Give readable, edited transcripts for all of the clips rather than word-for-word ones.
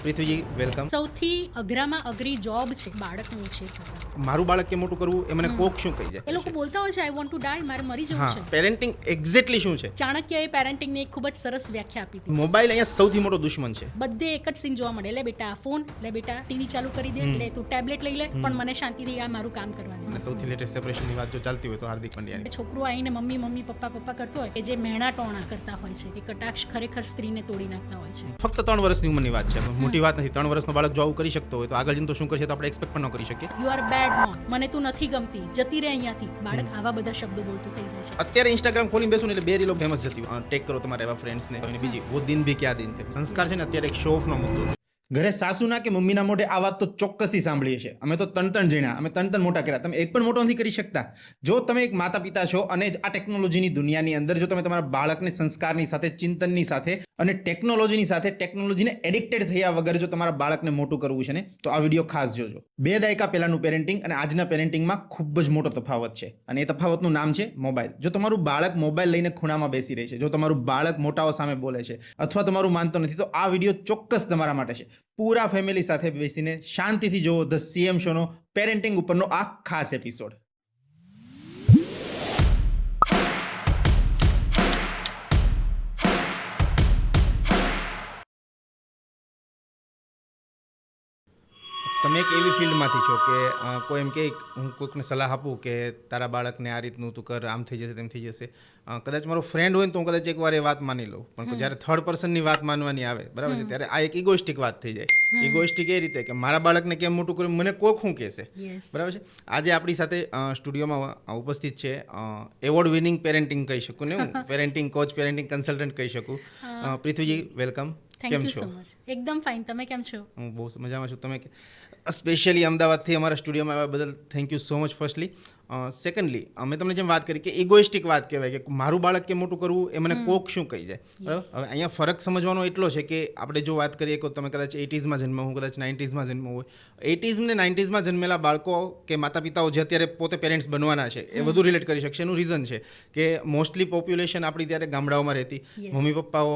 Prithviji welcome. સૌથી અઘરામાં અઘરી job છે બાળકનું ઉછેર કરવાનો. મારું બાળક કેમ મોટું કરવું એ મને કોક શું કહી એ જાય? લોકો બોલતા હોય છે આઈ વોન્ટ ટુ ડાય, મારે મરી જવું હા, છે. પેરેન્ટિંગ એક્ઝેક્ટલી શું છે? ચાણક્યએ પેરેન્ટિંગની એક ખૂબ જ સરસ વ્યાખ્યા આપી હતી. મોબાઈલ અહીંયા સૌથી મોટો દુશ્મન છે. બધે એક જ સીન જોવા મળે, લે બેટા ફોન, લે બેટા ટીવી ચાલુ કરી દે, લે તું ટેબ્લેટ લઈ લે, પણ મને શાંતિથી આ મારું કામ કરવા અને દે. સૌથી લેટેસ્ટ સેપરેશનની વાત જો ચાલતી હોય તો હાર્દિક પંડ્યાની. છોકરો આવીને મમ્મી મમ્મી પપ્પા પપ્પા કરતો હોય, એ જે મહેણા ટોણા કરતા હોય છે, એ કટાક્ષ ખરેખર સ્ત્રીને તોડી નાખતા હોય છે. ફક્ત 3 વર્ષની ઉંમરની વાત છે, મોટી વાત નથી. 3 વર્ષનો બાળક જો આવું કરી શકતો હોય તો આગળ જઈને તો શું કરશે તો આપણે એક્સપેક્ટ પણ ન કરી શકીએ. યુ આર બેડ મોમ, મને તું નથી ગમતી, જતી રહે અહીંયાથી. બાળક આવા બધા શબ્દો બોલતું થઈ જાય છે. અત્યારે ઇન્સ્ટાગ્રામ ખોલીને બેસું ને એટલે 2 રીલો ફેમસ જતી હોય. ટેક કરો તમારા એવા ફ્રેન્ડ્સને અને બીજી વો દિન ભી ક્યા દિન થે. સંસ્કાર છે ને અત્યારે એક શો ઓફનો મુદ્દો છે. ઘરે સાસુના કે મમ્મીના મોઢે આ વાત તો ચોક્કસથી સાંભળીએ છે. અમે તો ત્રણ જણા, અમે ત્રણ મોટા કર્યા, તમે એક પણ મોટો નથી કરી શકતા. જો તમે એક માતા પિતા છો અને આ ટેકનોલોજીની દુનિયાની અંદર જો તમે તમારા બાળકને સંસ્કારની સાથે, ચિંતનની સાથે અને ટેકનોલોજીની સાથે, ટેકનોલોજીને એડિક્ટેડ થયા વગર જો તમારા બાળકને મોટું કરવું છે ને તો આ વિડીયો ખાસ જોજો. 2 દાયકા પહેલાનું પેરેન્ટિંગ અને આજના પેરેન્ટિંગમાં ખૂબ જ મોટો તફાવત છે અને એ તફાવતનું નામ છે મોબાઈલ. જો તમારું બાળક મોબાઈલ લઈને ખૂણામાં બેસી રહે છે, જો તમારું બાળક મોટાઓ સામે બોલે છે અથવા તમારું માનતો નથી, તો આ વિડીયો ચોક્કસ તમારા માટે છે. પૂરા ફેમિલી સાથે બેસીને શાંતિથી જુઓ ધ સીએમ શોનો પેરેન્ટિંગ ઉપરનો આ ખાસ એપિસોડ. તમે એક એવી ફિલ્ડમાંથી છો કે કોઈ એમ કહે, હું કોઈકને સલાહ આપું કે તારા બાળકને આ રીતનું તું કર, આમ થઈ જશે તેમ થઈ જશે. કદાચ મારો ફ્રેન્ડ હોય ને તો હું કદાચ એકવાર એ વાત માની લઉં, પણ જ્યારે થર્ડ પર્સનની વાત માનવાની આવે, બરાબર છે, ત્યારે આ એક ઇગોઇસ્ટિક વાત થઈ જાય. ઇગોઇસ્ટિક એ રીતે કે મારા બાળકને કેમ મોટું કર્યું, મને કોક શું કહેશે, બરાબર છે. આજે આપણી સાથે સ્ટુડિયોમાં ઉપસ્થિત છે એવોર્ડ વિનિંગ પેરેન્ટિંગ કહી શકું ને, હું પેરેન્ટિંગ કોચ, પેરેન્ટિંગ કન્સલ્ટન્ટ કહી શકું. Prithvi ji welcome. Thank you so much. એકદમ ફાઇન, તમે કેમ છો? હું બહુ મજામાં છું. તમે સ્પેશિયલી અમદાવાદથી અમારા સ્ટુડિયોમાં આવ્યા બદલ thank you so much firstly. Secondly, અમે તમને જેમ વાત કરી કે ઇગોઇસ્ટિક વાત કહેવાય કે મારું બાળક કેમ મોટું કરવું એ મને કોક શું કહી જાય, બરાબર. હવે અહીંયા ફરક સમજવાનો એટલો છે કે આપણે જો વાત કરીએ કે તમે કદાચ 80sમાં જન્મ, હું કદાચ 90sમાં જન્મ હોય, 80s ને 90sમાં જન્મેલા બાળકો કે માતા પિતાઓ જે અત્યારે પોતે પેરેન્ટ્સ બનવાના છે એ વધુ રિલેટ કરી શકશે. એનું રીઝન છે કે મોસ્ટલી પોપ્યુલેશન આપણી ત્યારે ગામડાઓમાં રહેતી. મમ્મી પપ્પાઓ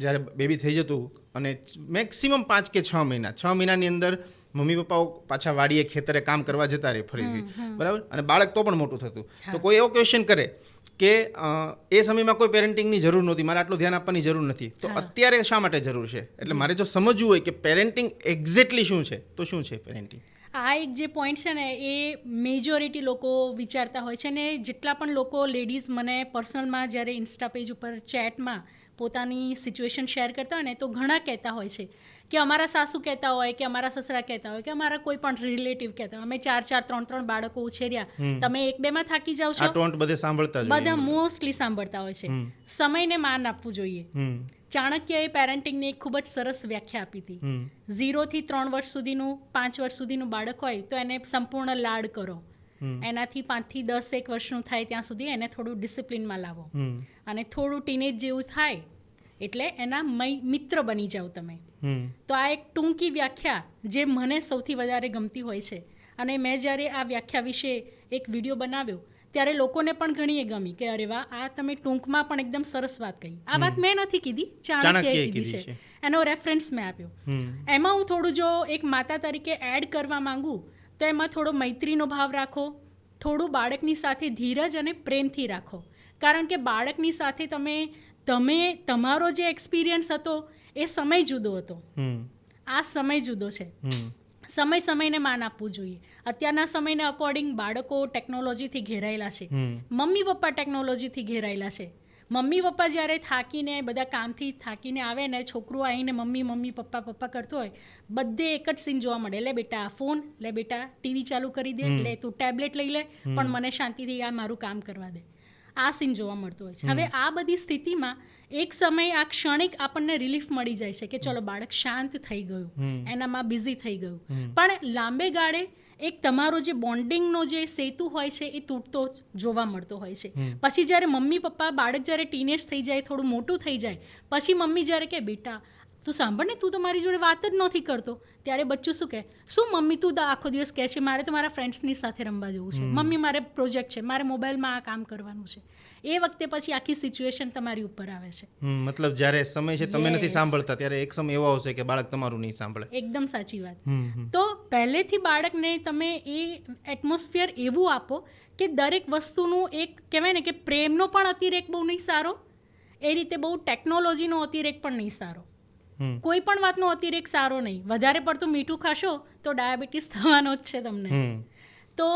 જ્યારે બેબી થઈ જતું અને મેક્સિમમ 5 કે 6 મહિનાની અંદર મમ્મી પપ્પાઓ પાછા વાડીએ ખેતરે કામ કરવા જતા રહે ફરીથી, બરાબર, અને બાળક તો પણ મોટું થતું. તો કોઈ એવો ક્વેશ્ચન કરે કે એ સમયમાં કોઈ પેરેન્ટિંગની જરૂર નહોતી, મારે આટલું ધ્યાન આપવાની જરૂર નથી, તો અત્યારે શા માટે જરૂર છે? એટલે મારે જો સમજવું હોય કે પેરેન્ટિંગ એક્ઝેક્ટલી શું છે તો શું છે પેરેન્ટિંગ. આ એક જે પોઈન્ટ છે ને એ મેજોરિટી લોકો વિચારતા હોય છે ને જેટલા પણ લોકો લેડીઝ મને પર્સનલમાં જ્યારે ઇન્સ્ટા પેજ ઉપર ચેટમાં પોતાની સિચ્યુએશન શેર કરતા હોય ને તો ઘણા કહેતા હોય છે કે અમારા સાસુ કહેતા હોય કે અમારા સસરા કહેતા હોય કે અમારા કોઈ પણ રિલેટિવ કહેતા હોય, અમે 4 3 બાળકો ઉછેર્યા, તમે 1-2માં થાકી જાઓ છો. આ ટોન્ટ બધે સાંભળતા જ બધા મોસ્ટલી સાંભળતા હોય છે. સમયને માન આપવું જોઈએ. ચાણક્યએ પેરેન્ટિંગની એક ખૂબ જ સરસ વ્યાખ્યા આપી હતી. 0 થી 3 વર્ષ સુધીનું, 5 વર્ષ સુધીનું બાળક હોય તો એને સંપૂર્ણ લાડ કરો. એનાથી 5 થી 10 એક વર્ષનું થાય ત્યાં સુધી એને થોડું ડિસિપ્લિનમાં લાવો અને થોડું ટીનેજ જેવું થાય એટલે એના મિત્ર બની જાઓ તમે. તો આ એક ટૂંકી વ્યાખ્યા જે મને સૌથી વધારે ગમતી હોય છે અને મેં જ્યારે આ વ્યાખ્યા વિશે એક વિડીયો બનાવ્યો ત્યારે લોકોને પણ ઘણી એ ગમી કે અરે વાહ, આ તમે ટૂંકમાં પણ એકદમ સરસ વાત કહી. આ વાત મેં નથી કીધી, ચાણક્યએ કીધી છે, એનો રેફરન્સ મેં આપ્યો. એમાં હું થોડું જો એક માતા તરીકે એડ કરવા માંગુ તો એમાં થોડો મૈત્રીનો ભાવ રાખો, થોડું બાળકની સાથે ધીરજ અને પ્રેમથી રાખો. કારણ કે બાળકની સાથે તમે તમારો જે એક્સપિરિયન્સ હતો એ સમય જુદો હતો, આ સમય જુદો છે. સમયને માન આપવું જોઈએ. અત્યારના સમયને અકોર્ડિંગ બાળકો ટેકનોલોજીથી ઘેરાયેલા છે, મમ્મી પપ્પા ટેકનોલોજીથી ઘેરાયેલા છે. મમ્મી પપ્પા જ્યારે થાકીને બધા કામથી થાકીને આવે ને છોકરું આવીને મમ્મી પપ્પા કરતો હોય, બધે એક જ સીન જોવા મળે, લે બેટા ફોન, લે બેટા ટીવી ચાલુ કરી દે, લે તું ટેબ્લેટ લઈ લે, પણ મને શાંતિથી આ મારું કામ કરવા દે. આ સીન જોવા મળતું હોય છે. હવે આ બધી સ્થિતિમાં એક સમય આ ક્ષણિક આપણને રિલીફ મળી જાય છે કે ચલો બાળક શાંત થઈ ગયું, એનામાં બિઝી થઈ ગયું, પણ લાંબે ગાળે એક તમારો જે બોન્ડિંગનો જે સેતુ હોય છે એ તૂટતો જોવા મળતો હોય છે. પછી જ્યારે મમ્મી પપ્પા, બાળક જ્યારે ટીનેજ થઈ જાય, થોડું મોટું થઈ જાય, પછી મમ્મી જ્યારે કે બેટા તું સાંભળ ને, તું તો મારી જોડે વાત જ નથી કરતો. ત્યારે બચ્ચું શું કહે, શું મમ્મી તું આખો દિવસ કહે છે મારે તો મારા ફ્રેન્ડ્સની સાથે રમવા જવું છે, મમ્મી મારે પ્રોજેક્ટ છે, મારે મોબાઈલમાં આ કામ કરવાનું છે. એ વખતે પછી આખી સિચ્યુએશન તમારી ઉપર આવે છે. મતલબ જ્યારે સમય છે તમે નથી સાંભળતા ત્યારે એક સમય એવો આવશે કે બાળક તમારું નહીં સાંભળે. એકદમ સાચી વાત. તો પહેલેથી બાળકને તમે એ એટમોસ્ફિયર એવું આપો કે દરેક વસ્તુનું એક કહેવાય ને કે પ્રેમનો પણ અતિરેક બહુ નહીં સારો, એ રીતે બહુ ટેકનોલોજીનો અતિરેક પણ નહીં સારો. કોઈ પણ વાતનો અતિરેક સારો નહીં. વધારે પડતું મીઠું ખાશો તો ડાયાબિટીસ થવાનો જ છે તમને. તો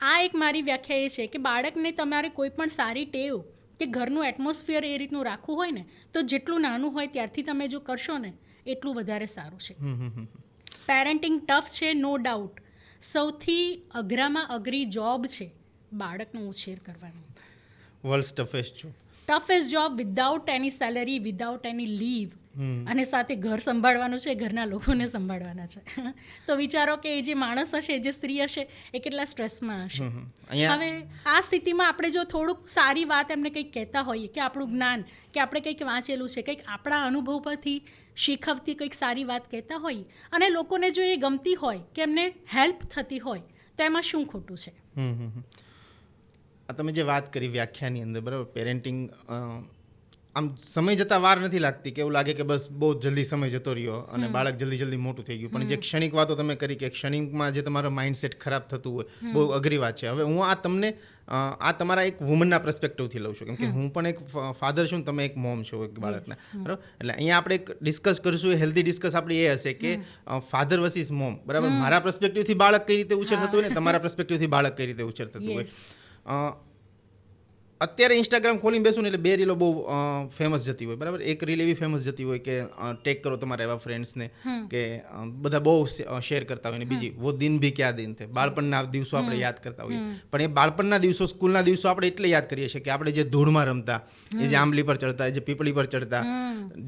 આ એક મારી વ્યાખ્યા એ છે કે બાળકને તમારે કોઈ પણ સારી ટેવ કે ઘરનું એટમોસ્ફિયર એ રીતનું રાખવું હોય ને તો જેટલું નાનું હોય ત્યારથી તમે જો કરશો ને એટલું વધારે સારું છે. પેરેન્ટિંગ ટફ છે, નો ડાઉટ. સૌથી અઘરામાં અઘરી જોબ છે બાળકનો ઉછેર કરવાનો. World's toughest job. Toughest job without any salary, without any leave, અને સાથે ઘર સંભાળવાનું છે, ઘરના લોકોને સંભાળવાના છે. તો વિચારો કે એ જે માણસ હશે, જે સ્ત્રી હશે, એ કેટલા સ્ટ્રેસમાં હશે. હવે આ સ્થિતિમાં આપણે જો થોડુંક સારી વાત એમને કંઈક કહેતા હોઈએ કે આપણું જ્ઞાન કે આપણે કંઈક વાંચેલું છે, કંઈક આપણા અનુભવ પરથી શીખવતી કંઈક સારી વાત કહેતા હોઈએ અને લોકોને જો એ ગમતી હોય કે એમને હેલ્પ થતી હોય તો એમાં શું ખોટું છે. તમે જે વાત કરી વ્યાખ્યાની અંદર, બરાબર, પેરેન્ટિંગ આમ સમય જતાં વાર નથી લાગતી કે એવું લાગે કે બસ બહુ જલ્દી સમય જતો રહ્યો અને બાળક જલ્દી મોટું થઈ ગયું. પણ જે ક્ષણિક વાતો તમે કરી કે ક્ષણિકમાં જે તમારો માઇન્ડસેટ ખરાબ થતું હોય, બહુ અઘરી વાત છે. હવે હું આ તમને આ તમારા એક વુમનના પર્સપેક્ટિવથી લઉં છું, કેમ કે હું પણ એક ફાધર છું, તમે એક મોમ છો એક બાળકના, બરાબર. એટલે અહીંયા આપણે એક ડિસ્કસ કરીશું, એ હેલ્ધી ડિસ્કસ આપણી એ હશે કે ફાધર વર્સિસ મોમ, બરાબર. મારા પર્સપેક્ટિવથી બાળક કઈ રીતે ઉછેર થતું હોય ને તમારા પર્સપેક્ટિવથી બાળક કઈ રીતે ઉછેર થતું હોય. અત્યારે ઇન્સ્ટાગ્રામ ખોલીને બેસું ને એટલે 2 રીલો બહુ ફેમસ જતી હોય, બરાબર. એક રીલ એવી ફેમસ જતી હોય કે ટેગ કરો તમારા એવા ફ્રેન્ડ્સને કે બધા બહુ શેર કરતા હોય, ને બીજી વો દિન ભી ક્યાં દિન થે, બાળપણના દિવસો આપણે યાદ કરતા હોઈએ. પણ એ બાળપણના દિવસો, સ્કૂલના દિવસો આપણે એટલે યાદ કરીએ છીએ કે આપણે જે ધૂળમાં રમતા, એ જે આંબલી પર ચડતા, જે પીપળી પર ચડતા,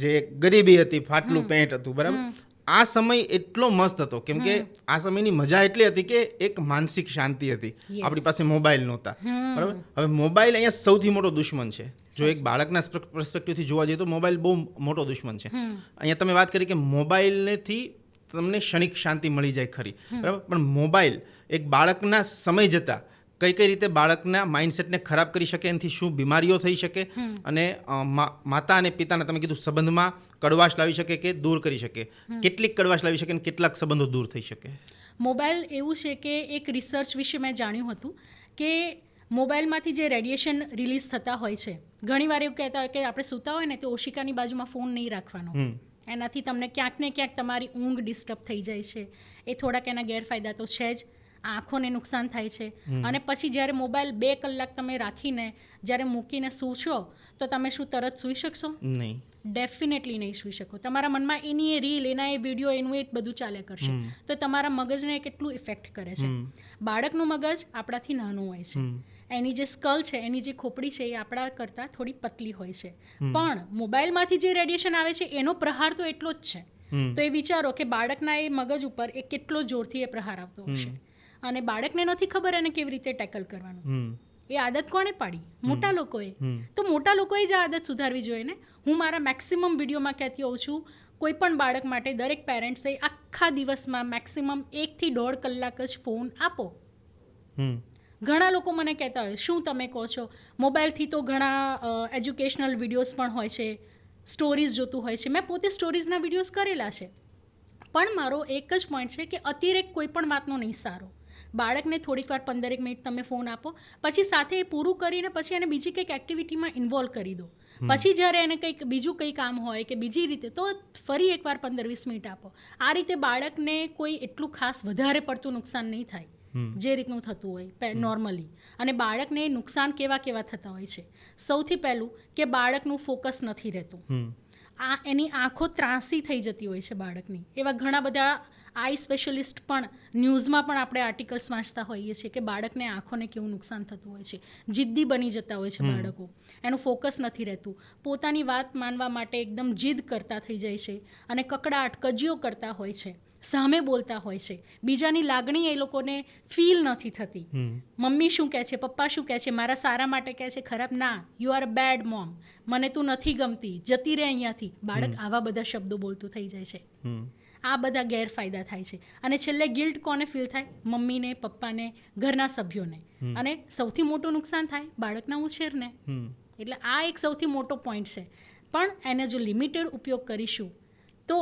જે ગરીબી હતી, ફાટલું પેન્ટ હતું, બરાબર. આ સમય એટલો મસ્ત હતો કેમ કે આ સમયની મજા એટલી હતી કે એક માનસિક શાંતિ હતી. આપણી પાસે મોબાઈલ નહોતા, બરાબર. હવે મોબાઈલ અહીંયા સૌથી મોટો દુશ્મન છે. જો એક બાળકના પર્સપેક્ટિવથી જોવા જઈએ તો મોબાઈલ બહુ મોટો દુશ્મન છે. અહીંયા તમે વાત કરી કે મોબાઈલથી તમને ક્ષણિક શાંતિ મળી જાય ખરી, બરાબર. પણ મોબાઈલ એક બાળકના સમય જતાં કઈ રીતે બાળકના માઇન્ડસેટને ખરાબ કરી શકે, એનાથી શું બીમારીઓ થઈ શકે, અને માતા અને પિતાના તમે કીધું સંબંધમાં કડવાશ લાવી શકે કે દૂર કરી શકે, કેટલીક કડવાશ લાવી શકે અને કેટલાક સંબંધો દૂર થઈ શકે. મોબાઈલ એવું છે કે એક રિસર્ચ વિશે મેં જાણ્યું હતું કે મોબાઈલમાંથી જે રેડિયેશન રિલીઝ થતા હોય છે, ઘણીવાર એવું કહેતા હોય કે આપણે સૂતા હોય ને તો ઓશિકાની બાજુમાં ફોન નહીં રાખવાનો, એનાથી તમને ક્યાંક ને ક્યાંક તમારી ઊંઘ ડિસ્ટર્બ થઈ જાય છે. એ થોડાક એના ગેરફાયદા તો છે જ. આંખોને નુકસાન થાય છે. અને પછી જ્યારે મોબાઈલ 2 કલાક તમે રાખીને જ્યારે મૂકીને સૂશો તો તમે શું તરત સૂઈ શકશો? નહીં, ડેફિનેટલી નહીં સૂઈ શકો. તમારા મનમાં એની એ રીલ, એના એ વિડીયો, એનું એ બધું ચાલ્યા કરશે. તો તમારા મગજને કેટલું ઇફેક્ટ કરે છે. બાળકનું મગજ આપણાથી નાનું હોય છે. એની જે સ્કલ છે, એની જે ખોપડી છે, એ આપણા કરતાં થોડી પતલી હોય છે. પણ મોબાઈલમાંથી જે રેડિયેશન આવે છે એનો પ્રહાર તો એટલો જ છે. તો એ વિચારો કે બાળકના એ મગજ ઉપર એ કેટલો જોરથી એ પ્રહાર આવતો હશે. અને બાળકને નથી ખબર એને કેવી રીતે ટેકલ કરવાનું. એ આદત કોણે પાડી? મોટા લોકોએ. તો મોટા લોકોએ જ આ આદત સુધારવી જોઈએ ને. હું મારા મેક્સિમમ વિડીયોમાં કહેતી હોઉં છું, કોઈ પણ બાળક માટે દરેક પેરેન્ટ્સે આખા દિવસમાં મેક્સિમમ 1 થી 1.5 કલાક જ ફોન આપો. ઘણા લોકો મને કહેતા હોય શું તમે કહો છો, મોબાઈલથી તો ઘણા એજ્યુકેશનલ વિડીયોઝ પણ હોય છે, સ્ટોરીઝ જોતું હોય છે. મેં પોતે સ્ટોરીઝના વિડીયોઝ કરેલા છે. પણ મારો એક જ પોઈન્ટ છે કે અતિરેક કોઈ પણ વાતનો નહીં સારો. બાળકને થોડીક વાર 15 મિનિટ તમે ફોન આપો, પછી સાથે એ પૂરું કરીને પછી એને બીજી કંઈક એક્ટિવિટીમાં ઇન્વોલ્વ કરી દો. પછી જ્યારે એને કંઈક બીજું કંઈ કામ હોય કે બીજી રીતે તો ફરી એકવાર 15-20 મિનિટ આપો. આ રીતે બાળકને કોઈ એટલું ખાસ વધારે પડતું નુકસાન નહીં થાય જે રીતનું થતું હોય નોર્મલી. અને બાળકને નુકસાન કેવા થતા હોય છે. સૌથી પહેલું કે બાળકનું ફોકસ નથી રહેતું. એની આંખો ત્રાંસી થઈ જતી હોય છે બાળકની. એવા ઘણા બધા આઈ સ્પેશિયલિસ્ટ પણ ન્યૂઝમાં પણ આપણે આર્ટિકલ્સ વાંચતા હોઈએ છીએ કે બાળકને આંખોને કેવું નુકસાન થતું હોય છે. જિદ્દી બની જતા હોય છે બાળકો. એનું ફોકસ નથી રહેતું. પોતાની વાત માનવા માટે એકદમ જીદ કરતા થઈ જાય છે અને કકડાટ કજિયો કરતા હોય છે. સામે બોલતા હોય છે, બીજાની લાગણી એ લોકોને ફીલ નથી થતી. મમ્મી શું કહે છે, પપ્પા શું કહે છે, મારા સારા માટે કહે છે, ખરાબ ના, you are a bad mom, મને તું નથી ગમતી, જતી રહે અહીંયાથી. બાળક આવા બધા શબ્દો બોલતું થઈ જાય છે. આ બધા ગેરફાયદા થાય છે. અને છેલ્લે ગિલ્ટ કોને ફીલ થાય? મમ્મીને, પપ્પાને, ઘરના સભ્યોને. અને સૌથી મોટું નુકસાન થાય બાળકના ઉછેરને. એટલે આ એક સૌથી મોટો પોઈન્ટ છે. પણ એને જો લિમિટેડ ઉપયોગ કરીશું તો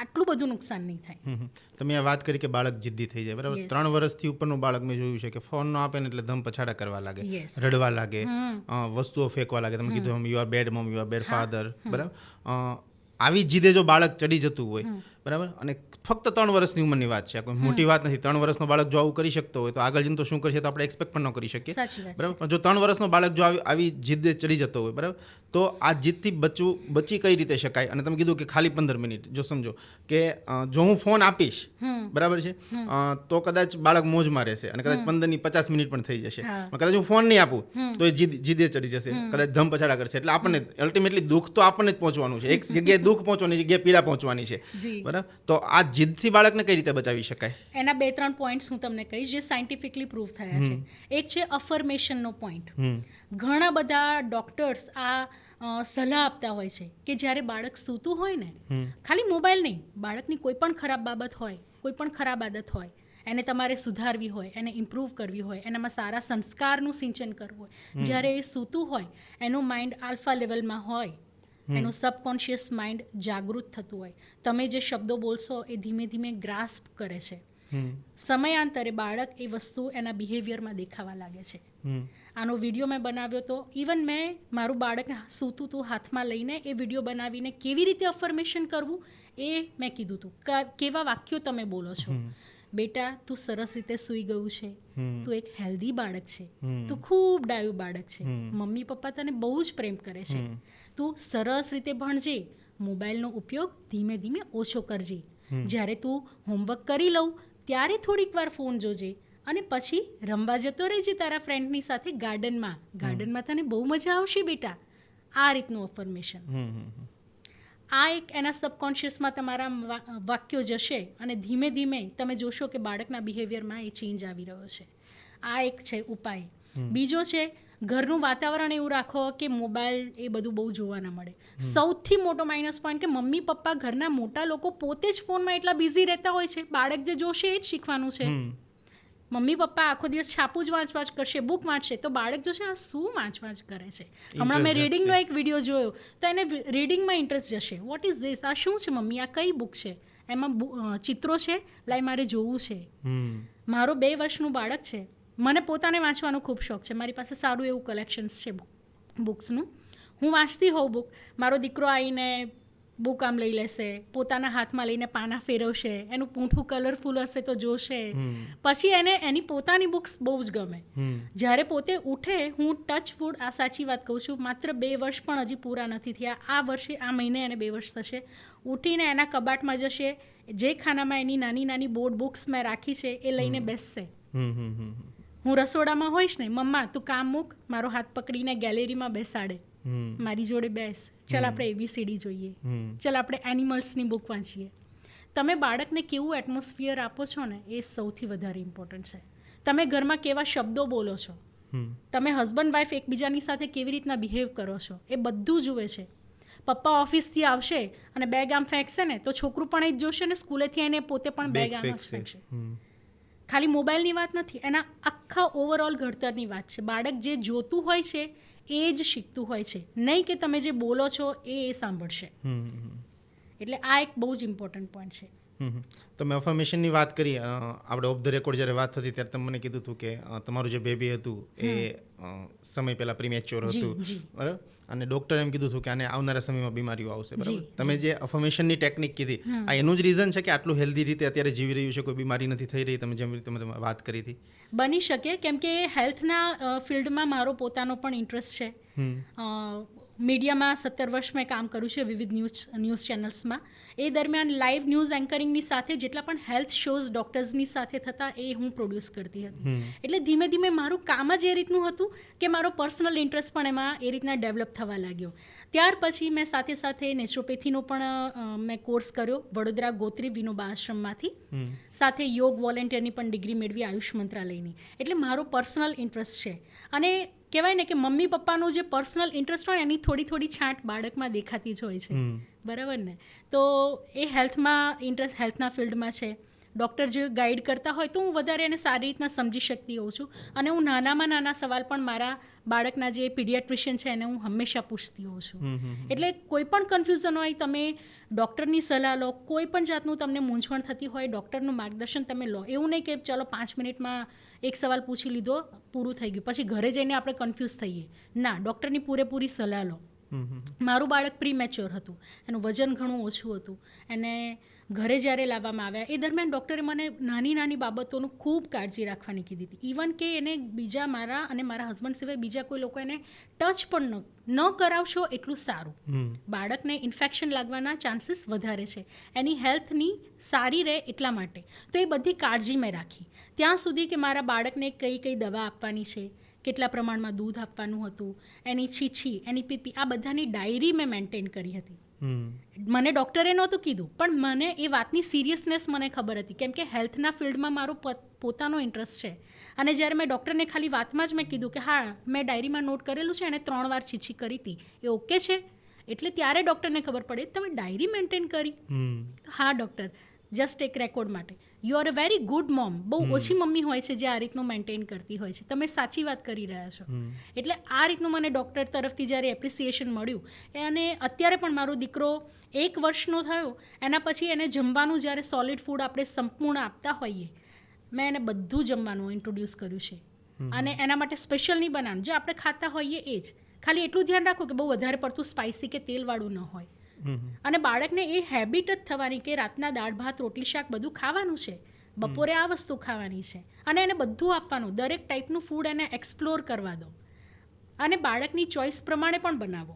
આટલું બધું નુકસાન નહીં થાય. તમે આ વાત કરી કે બાળક જિદ્દી થઈ જાય, બરાબર. 3 વર્ષથી ઉપરનું બાળક મેં જોયું છે કે ફોન નો આપે ને એટલે ધમ પછાડા કરવા લાગે, રડવા લાગે, વસ્તુઓ ફેંકવા લાગે. તમે કીધું યુ આર બેડ મમ, યુ આર બેડ ફાધર, બરાબર. આવી જીદે જો બાળક ચડી જતું હોય, બરાબર, અને ફક્ત 3 વર્ષની ઉંમરની વાત છે, કોઈ મોટી વાત નથી. 3 વર્ષનો બાળક જો આવું કરી શકતો હોય તો આગળ જઈને તો શું કરશે તો આપણે એક્સપેક્ટ પણ ન કરી શકીએ, બરાબર. પણ જો 3 વર્ષનો બાળક જો આવી જીદે ચડી જતો હોય, બરાબર, તો આ જીદથી બચી કઈ રીતે શકાય? અને તમે કીધું કે ખાલી 15 મિનિટ, જો સમજો કે જો હું ફોન આપીશ, બરાબર છે, તો કદાચ બાળક મોજમાં રહેશે અને કદાચ 15 ની 50 મિનિટ પણ થઈ જશે. કદાચ હું ફોન નહીં આપું તો એ જીદે ચડી જશે, કદાચ ધમ પછાડા કરશે. એટલે આપણને અલ્ટિમેટલી દુઃખ તો આપણને જ પહોંચવાનું છે. એક જગ્યાએ દુઃખ પહોંચવાની જગ્યાએ પીડા પહોંચવાની છે, બરાબર. તો આ જીદથી બાળકને કઈ રીતે બચાવી શકાય? એના 2-3 પોઈન્ટ્સ હું તમને કહીશ જે સાયન્ટિફિકલી પ્રૂવ થયા છે. એક છે અફર્મેશનનો પોઈન્ટ. ઘણા બધા ડોક્ટર્સ આ સલાહ આપતા હોય છે કે જ્યારે બાળક સૂતું હોય ને, ખાલી મોબાઈલ નહીં, બાળકની કોઈ પણ ખરાબ બાબત હોય, કોઈ પણ ખરાબ આદત હોય, એને તમારે સુધારવી હોય, એને ઇમ્પ્રૂવ કરવી હોય, એનામાં સારા સંસ્કારનું સિંચન કરવું હોય, જ્યારે એ સૂતું હોય, એનું માઇન્ડ આલ્ફા લેવલમાં હોય, એનું સબકોન્શિયસ માઇન્ડ જાગૃત થતું હોય, તમે જે શબ્દો બોલશો એ ધીમે ધીમે ગ્રાસ્પ કરે છે. સમયાંતરે બાળક એ વસ્તુ એના બિહેવિયરમાં દેખાવા લાગે છે. આનો વિડીયો મેં બનાવ્યો તો ઇવન મેં મારું બાળક સૂતું હતું હાથમાં લઈને એ વિડીયો બનાવીને કેવી રીતે અફર્મેશન કરવું એ મેં કીધું હતું. કેવા વાક્યો તમે બોલો છો? બેટા, તું સરસ રીતે સૂઈ ગયું છે, તું એક હેલ્ધી બાળક છે, તું ખૂબ ડાયું બાળક છે, મમ્મી પપ્પા તને બહુ જ પ્રેમ કરે છે, તું સરસ રીતે ભણજે, મોબાઈલનો ઉપયોગ ધીમે ધીમે ઓછો કરજે, જ્યારે તું હોમવર્ક કરી લઉં ત્યારે થોડીક વાર ફોન જોજે અને પછી રમવા જતો રહેજે તારા ફ્રેન્ડની સાથે ગાર્ડનમાં તને બહુ મજા આવશે બેટા. આ રીતનું અફર્મેશન. આ એક એના સબકોન્શિયસમાં તમારા વાક્યો જશે અને ધીમે ધીમે તમે જોશો કે બાળકના બિહેવિયરમાં એ ચેન્જ આવી રહ્યો છે. આ એક છે ઉપાય. બીજો છે ઘરનું વાતાવરણ એવું રાખો કે મોબાઈલ એ બધું બહુ જોવા ના મળે. સૌથી મોટો માઇનસ પોઈન્ટ કે મમ્મી પપ્પા ઘરના મોટા લોકો પોતે જ ફોનમાં એટલા બિઝી રહેતા હોય છે, બાળક જે જોશે એ જ શીખવાનું છે. મમ્મી પપ્પા આખો દિવસ છાપું જ વાંચ કરશે, બુક વાંચશે, તો બાળક જોશે આ શું વાંચ કરે છે. હમણાં મેં રીડિંગનો એક વિડીયો જોયો તો એને રીડિંગમાં ઇન્ટરેસ્ટ જશે. What is this? આ શું છે મમ્મી? આ કઈ બુક છે? એમાં ચિત્રો છે, લાઈ મારે જોવું છે. મારો 2 વર્ષનું બાળક છે, મને પોતાને વાંચવાનો ખૂબ શોખ છે, મારી પાસે સારું એવું કલેક્શન્સ છે બુક્સનું. હું વાંચતી હોઉં બુક, મારો દીકરો આવીને બુક આમ લઈ લેશે, પોતાના હાથમાં લઈને પાના ફેરવશે, એનું પૂંઠું કલરફુલ હશે તો જોશે, પછી એને એની પોતાની બુક્સ બહુ જ ગમે. જ્યારે પોતે ઉઠે, હું ટચ વુડ, આ સાચી વાત કહું છું, માત્ર 2 વર્ષ પણ હજી પૂરા નથી થયા, આ મહિને એને 2 વર્ષ થશે, ઉઠીને એના કબાટમાં જશે, જે ખાનામાં એની નાની નાની બોર્ડ બુક્સ મેં રાખી છે એ લઈને બેસશે. હું રસોડામાં હોઈશ ને, મમ્મા તું કામ મૂક, મારો હાથ પકડીને ગેલેરીમાં બેસાડે, મારી જોડે બેસ, ચાલ આપણે ABCD જોઈએ, ચાલ આપણે એનિમલ્સની બુક વાંચીએ. તમે બાળકને કેવું એટમોસ્ફિયર આપો છો ને એ સૌથી વધારે ઇમ્પોર્ટન્ટ છે. તમે ઘરમાં કેવા શબ્દો બોલો છો, તમે હસબન્ડ વાઈફ એકબીજાની સાથે કેવી રીતના બિહેવ કરો છો, એ બધું જુએ છે. પપ્પા ઓફિસથી આવશે અને બેગ આમ ફેંકશે ને તો છોકરું પણ એ જ જોશે ને સ્કૂલેથી આવીને પોતે પણ બેગ આમ જ ફેંકશે. ખાલી મોબાઈલની વાત નથી, એના આખા ઓવરઓલ ઘડતરની વાત છે. બાળક જે જોતું હોય છે એ જ શીખતું હોય છે, નહીં કે તમે જે બોલો છો એ સાંભળશે. એટલે આ એક બહુ જ ઇમ્પોર્ટન્ટ પોઈન્ટ છે. તમે અફર્મેશનની વાત કરી, આપણે ઓફ ધ રેકોર્ડ જ્યારે વાત થતી ત્યારે તમે મને કીધું હતું કે તમારું જે બેબી હતું એ સમય પહેલાં પ્રીમેચ્યોર હતું, બરાબર, અને ડૉક્ટરે એમ કીધું હતું કે આને આવનારા સમયમાં બીમારીઓ આવશે, બરાબર. તમે જે અફર્મેશનની ટેકનિક કીધી, આ એનું જ રીઝન છે કે આટલું હેલ્ધી રીતે અત્યારે જીવી રહ્યું છે, કોઈ બીમારી નથી થઈ રહી, તમે જેમ રીતે તમે વાત કરી હતી? બની શકે, કેમ કે હેલ્થના ફિલ્ડમાં મારો પોતાનો પણ ઇન્ટરેસ્ટ છે. મીડિયામાં 17 વર્ષ મેં કામ કર્યું છે વિવિધ ન્યૂઝ ચેનલ્સમાં. એ દરમિયાન લાઈવ ન્યૂઝ એન્કરિંગની સાથે જેટલા પણ હેલ્થ શોઝ ડૉક્ટર્સની સાથે થતા એ હું પ્રોડ્યુસ કરતી હતી. એટલે ધીમે ધીમે મારું કામ જ એ રીતનું હતું કે મારો પર્સનલ ઇન્ટરેસ્ટ પણ એમાં એ રીતના ડેવલપ થવા લાગ્યો. ત્યાર પછી મેં સાથે સાથે નેચરોપેથીનો પણ મેં કોર્સ કર્યો વડોદરા ગોત્રી વિનોબા આશ્રમમાંથી. સાથે યોગ વોલેન્ટિયરની પણ ડિગ્રી મેળવી આયુષ મંત્રાલયની. એટલે મારો પર્સનલ ઇન્ટરેસ્ટ છે. અને કહેવાય ને કે મમ્મી પપ્પાનું જે પર્સનલ ઇન્ટરેસ્ટ હોય એની થોડી થોડી છાંટ બાળકમાં દેખાતી જ હોય છે. બરાબર ને? તો એ હેલ્થના ફિલ્ડમાં છે. ડૉક્ટર જે ગાઈડ કરતા હોય તો હું વધારે એને સારી રીતના સમજી શકતી હોઉં છું. અને હું નાનામાં નાના સવાલ પણ મારા બાળકના જે પીડિયાટ્રિશિયન છે એને હું હંમેશા પૂછતી હોઉં છું. એટલે કોઈ પણ કન્ફ્યુઝન હોય તમે ડૉક્ટરની સલાહ લો, કોઈ પણ જાતનું તમને મૂંઝવણ થતી હોય ડૉક્ટરનું માર્ગદર્શન તમે લો. એવું નહીં કે ચલો 5 મિનિટમાં એક સવાલ પૂછી લીધો પૂરું થઈ ગયું, પછી ઘરે જઈને આપણે કન્ફ્યુઝ થઈએ. ના, ડૉક્ટરની પૂરેપૂરી સલાહ લો. મારું બાળક પ્રીમેચ્યોર હતું, એનું વજન ઘણું ઓછું હતું. એને ઘરે જ્યારે લાવવામાં આવ્યા એ દરમિયાન ડૉક્ટરે મને નાની નાની બાબતોનું ખૂબ કાળજી રાખવાની કીધી હતી. ઇવન કે એને બીજા મારા અને મારા હસબન્ડ સિવાય બીજા કોઈ લોકો એને ટચ પણ ન કરાવશો એટલું સારું. બાળકને ઇન્ફેક્શન લાગવાના ચાન્સીસ વધારે છે, એની હેલ્થની સારી રહે એટલા માટે. તો એ બધી કાળજી મેં રાખી. ત્યાં સુધી કે મારા બાળકને કઈ કઈ દવા આપવાની છે, કેટલા પ્રમાણમાં દૂધ આપવાનું હતું, એની છીછી, એની પીપી, આ બધાની ડાયરી મેં મેન્ટેન કરી હતી. મને ડૉક્ટરે નહોતું કીધું, પણ મને એ વાતની સિરિયસનેસ મને ખબર હતી, કેમ કે હેલ્થના ફિલ્ડમાં મારો પોતાનો ઇન્ટરેસ્ટ છે. અને જ્યારે મેં ડૉક્ટરને ખાલી વાતમાં જ મેં કીધું કે હા મેં ડાયરીમાં નોટ કરેલું છે, એણે 3 વાર છીછી કરી હતી, એ ઓકે છે? એટલે ત્યારે ડૉક્ટરને ખબર પડે તમે ડાયરી મેન્ટેન કરી? હા ડૉક્ટર, જસ્ટ એક રેકોર્ડ માટે. You are a very good mom. બહુ ઓછી મમ્મી હોય છે જે આ રીતનું મેન્ટેન કરતી હોય છે. તમે સાચી વાત કરી રહ્યા છો. એટલે આ રીતનું મને ડૉક્ટર તરફથી જ્યારે એપ્રિસિએશન મળ્યું, અને અત્યારે પણ મારો દીકરો 1 વર્ષનો થયો એના પછી એને જમવાનું જ્યારે સોલિડ ફૂડ આપણે સંપૂર્ણ આપતા હોઈએ, મેં એને બધું જમવાનું ઇન્ટ્રોડ્યુસ કર્યું છે. અને એના માટે સ્પેશિયલ નહીં બનાવવાનું, જે આપણે ખાતા હોઈએ એ જ. ખાલી એટલું ધ્યાન રાખો કે બહુ વધારે પડતું સ્પાઇસી કે તેલવાળું ન હોય. અને બાળકને એ હેબિટ જ થવાની કે રાતના દાળ ભાત રોટલી શાક બધું ખાવાનું છે, બપોરે આ વસ્તુ ખાવાની છે, અને એને બધું આપવાનું. દરેક ટાઈપનું ફૂડ એને એક્સપ્લોર કરવા દો અને બાળકની ચોઈસ પ્રમાણે પણ બનાવો.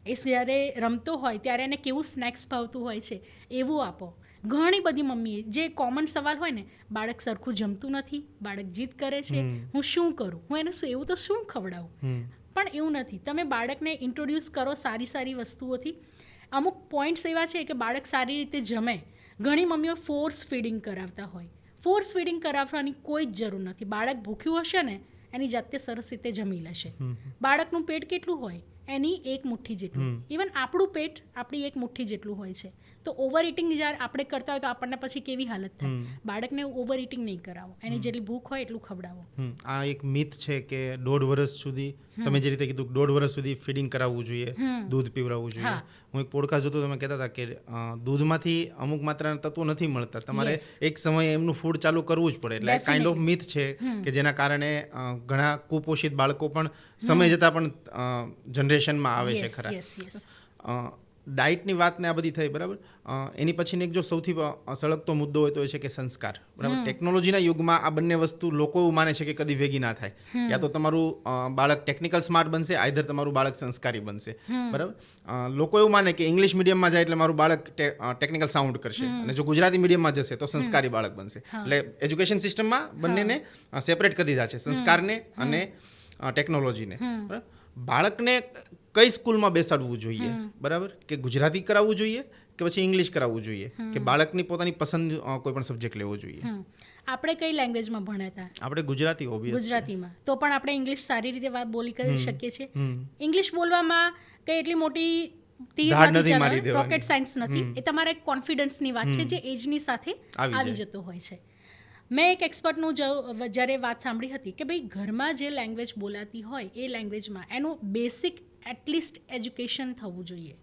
એ જ્યારે રમતો હોય ત્યારે એને કેવું સ્નેક્સ ભાવતું હોય છે એવું આપો. ઘણી બધી મમ્મીએ જે કોમન સવાલ હોય ને, બાળક સરખું જમતું નથી, બાળક જીદ કરે છે, હું શું કરું, હું એને એવું તો શું ખવડાવું? પણ એવું નથી. તમે બાળકને ઇન્ટ્રોડ્યુસ કરો સારી સારી વસ્તુઓથી. અમુક પોઈન્ટ્સ એવા છે કે બાળક સારી રીતે જમે. ઘણી મમ્મીઓ ફોર્સ ફીડિંગ કરાવતા હોય. ફોર્સ ફીડિંગ કરાવવાની કોઈ જ જરૂર નથી. બાળક ભૂખ્યું હશે ને એની જાતે સરસ રીતે જમી લેશે. બાળકનું પેટ કેટલું હોય? એની 1 મુઠ્ઠી જેટલું. ઇવન આપણું પેટ આપણી 1 મુઠ્ઠી જેટલું હોય છે. તો ઓવર ઇટિંગ જ્યારે આપણે કરતા હોય તો આપણને પછી કેવી હાલત થાય? બાળકને ઓવર ઇટિંગ નહીં કરાવો, એની જેટલી ભૂખ હોય એટલું ખવડાવો. આ એક મિથ છે કે 1.5 વર્ષ સુધી, તમે જે રીતે કીધું 1.5 વર્ષ સુધી ફીડિંગ કરાવવું જોઈએ, દૂધ પીવડાવવું જોઈએ. હું એક પોડકાસ્ટ જોતો, તમે કહેતા હતા કે દૂધમાંથી અમુક માત્રાના તત્વો નથી મળતા, તમારે એક સમયે એમનું ફૂડ ચાલુ કરવું જ પડે. એટલે કાઇન્ડ ઓફ મિથ છે કે જેના કારણે ઘણા કુપોષિત બાળકો પણ સમય જતાં પણ જનરેશનમાં આવે છે ખરા. ડાયટની વાત ને આ બધી થઈ, બરાબર. એની પછીને એક જો સૌથી સળગતો મુદ્દો હોય તો એ છે કે સંસ્કાર, બરાબર. ટેકનોલોજીના યુગમાં આ બંને વસ્તુ લોકો એવું માને છે કે કદી ભેગી ના થાય. યા તો તમારું બાળક ટેકનિકલ સ્માર્ટ બનશે, આઈધર તમારું બાળક સંસ્કારી બનશે, બરાબર. લોકો એવું માને કે ઇંગ્લિશ મીડિયમમાં જાય એટલે મારું બાળક ટેકનિકલ સાઉન્ડ કરશે, અને જો ગુજરાતી મીડિયમમાં જશે તો સંસ્કારી બાળક બનશે. એટલે એજ્યુકેશન સિસ્ટમમાં બંનેને સેપરેટ કરી દીધા છે, સંસ્કારને અને ટેકનોલોજીને. બાળકને કઈ સ્કૂલમાં બેસાડવું જોઈએ, બરાબર, કે ગુજરાતી કરાવવું જોઈએ કે પછી ઇંગ્લિશ કરાવવું જોઈએ, કે બાળકની પોતાની પસંદ કોઈ પણ સબ્જેક્ટ લેવો જોઈએ? આપણે કઈ લેંગ્વેજમાં ભણ્યા હતા? આપણે ગુજરાતી, ઓબ્વિયસ. ગુજરાતીમાં. તો પણ આપણે ઇંગ્લિશ સારી રીતે વાત બોલી કરી શકીએ છીએ. ઇંગ્લિશ બોલવામાં કઈ એટલી મોટી રોકેટ સાયન્સ નથી. એ તમારા એક કોન્ફિડન્સની વાત છે જે એજની સાથે આવી જતો હોય છે. મેં એક એક્સપર્ટનું જ્યારે વાત સાંભળી હતી કે ભાઈ ઘરમાં જે લેંગ્વેજ બોલાતી હોય એ લેંગ્વેજમાં એનું બેસિક એટલીસ્ટ એજ્યુકેશન થવું જોઈએ.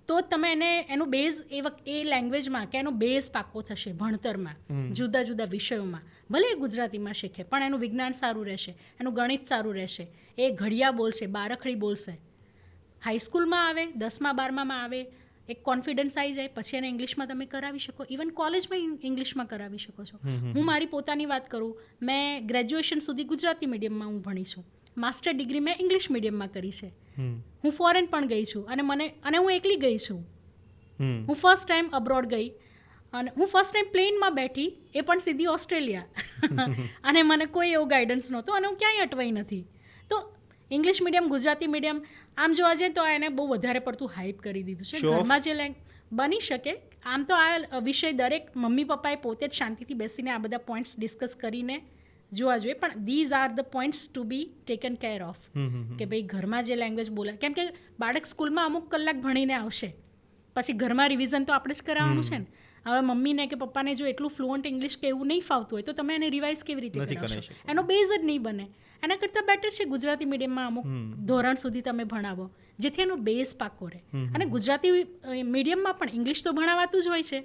તો તમે એનું બેઝ એ લેંગ્વેજમાં કે એનો બેઝ પાકો થશે ભણતરમાં, જુદા જુદા વિષયોમાં. ભલે એ ગુજરાતીમાં શીખે પણ એનું વિજ્ઞાન સારું રહેશે, એનું ગણિત સારું રહેશે, એ ઘડિયા બોલશે, બારખડી બોલશે. હાઈસ્કૂલમાં આવે, 10મા 12મામાં આવે, એક કોન્ફિડન્સ આવી જાય, પછી એને ઇંગ્લિશમાં તમે કરાવી શકો. ઇવન કોલેજમાં ઇંગ્લિશમાં કરાવી શકો છો. હું મારી પોતાની વાત કરું, મેં ગ્રેજ્યુએશન સુધી ગુજરાતી મીડિયમમાં હું ભણી છું. માસ્ટર ડિગ્રી મેં ઇંગ્લિશ મીડિયમમાં કરી છે. હું ફોરેન પણ ગઈ છું, અને હું એકલી ગઈ છું. હું ફર્સ્ટ ટાઈમ અબ્રોડ ગઈ, અને હું ફર્સ્ટ ટાઈમ પ્લેનમાં બેઠી, એ પણ સીધી ઓસ્ટ્રેલિયા. અને મને કોઈ એવો ગાઈડન્સ નહોતો, અને હું ક્યાંય અટવાઈ નથી. તો ઇંગ્લિશ મીડિયમ ગુજરાતી મીડિયમ આમ જોવા જઈએ તો એને બહુ વધારે પડતું હાઇપ કરી દીધું છે. Show off. ઘરમાં જે બની શકે આમ તો આ વિષય દરેક મમ્મી પપ્પાએ પોતે જ શાંતિથી બેસીને આ બધા પોઈન્ટ્સ ડિસ્કસ કરીને જોવા જોઈએ, પણ these are the points two be taken care of કે ભાઈ ઘરમાં જે લેંગ્વેજ બોલાય, કેમ કે બાળક સ્કૂલમાં અમુક કલાક ભણીને આવશે, પછી ઘરમાં રિવિઝન તો આપણે જ કરાવવાનું છે ને. હવે મમ્મીને કે પપ્પાને જો એટલું ફ્લુઅન્ટ ઇંગ્લિશ કે એવું નહીં ફાવતું હોય તો તમે એને રિવાઇઝ કેવી રીતે કરાવશો? એનો બેઝ જ નહીં બને. એના કરતાં બેટર છે ગુજરાતી મીડિયમમાં અમુક ધોરણ સુધી તમે ભણાવો જેથી એનો બેઝ પાકો રહે. અને ગુજરાતી મીડિયમમાં પણ ઇંગ્લિશ તો ભણાવાતું જ હોય છે,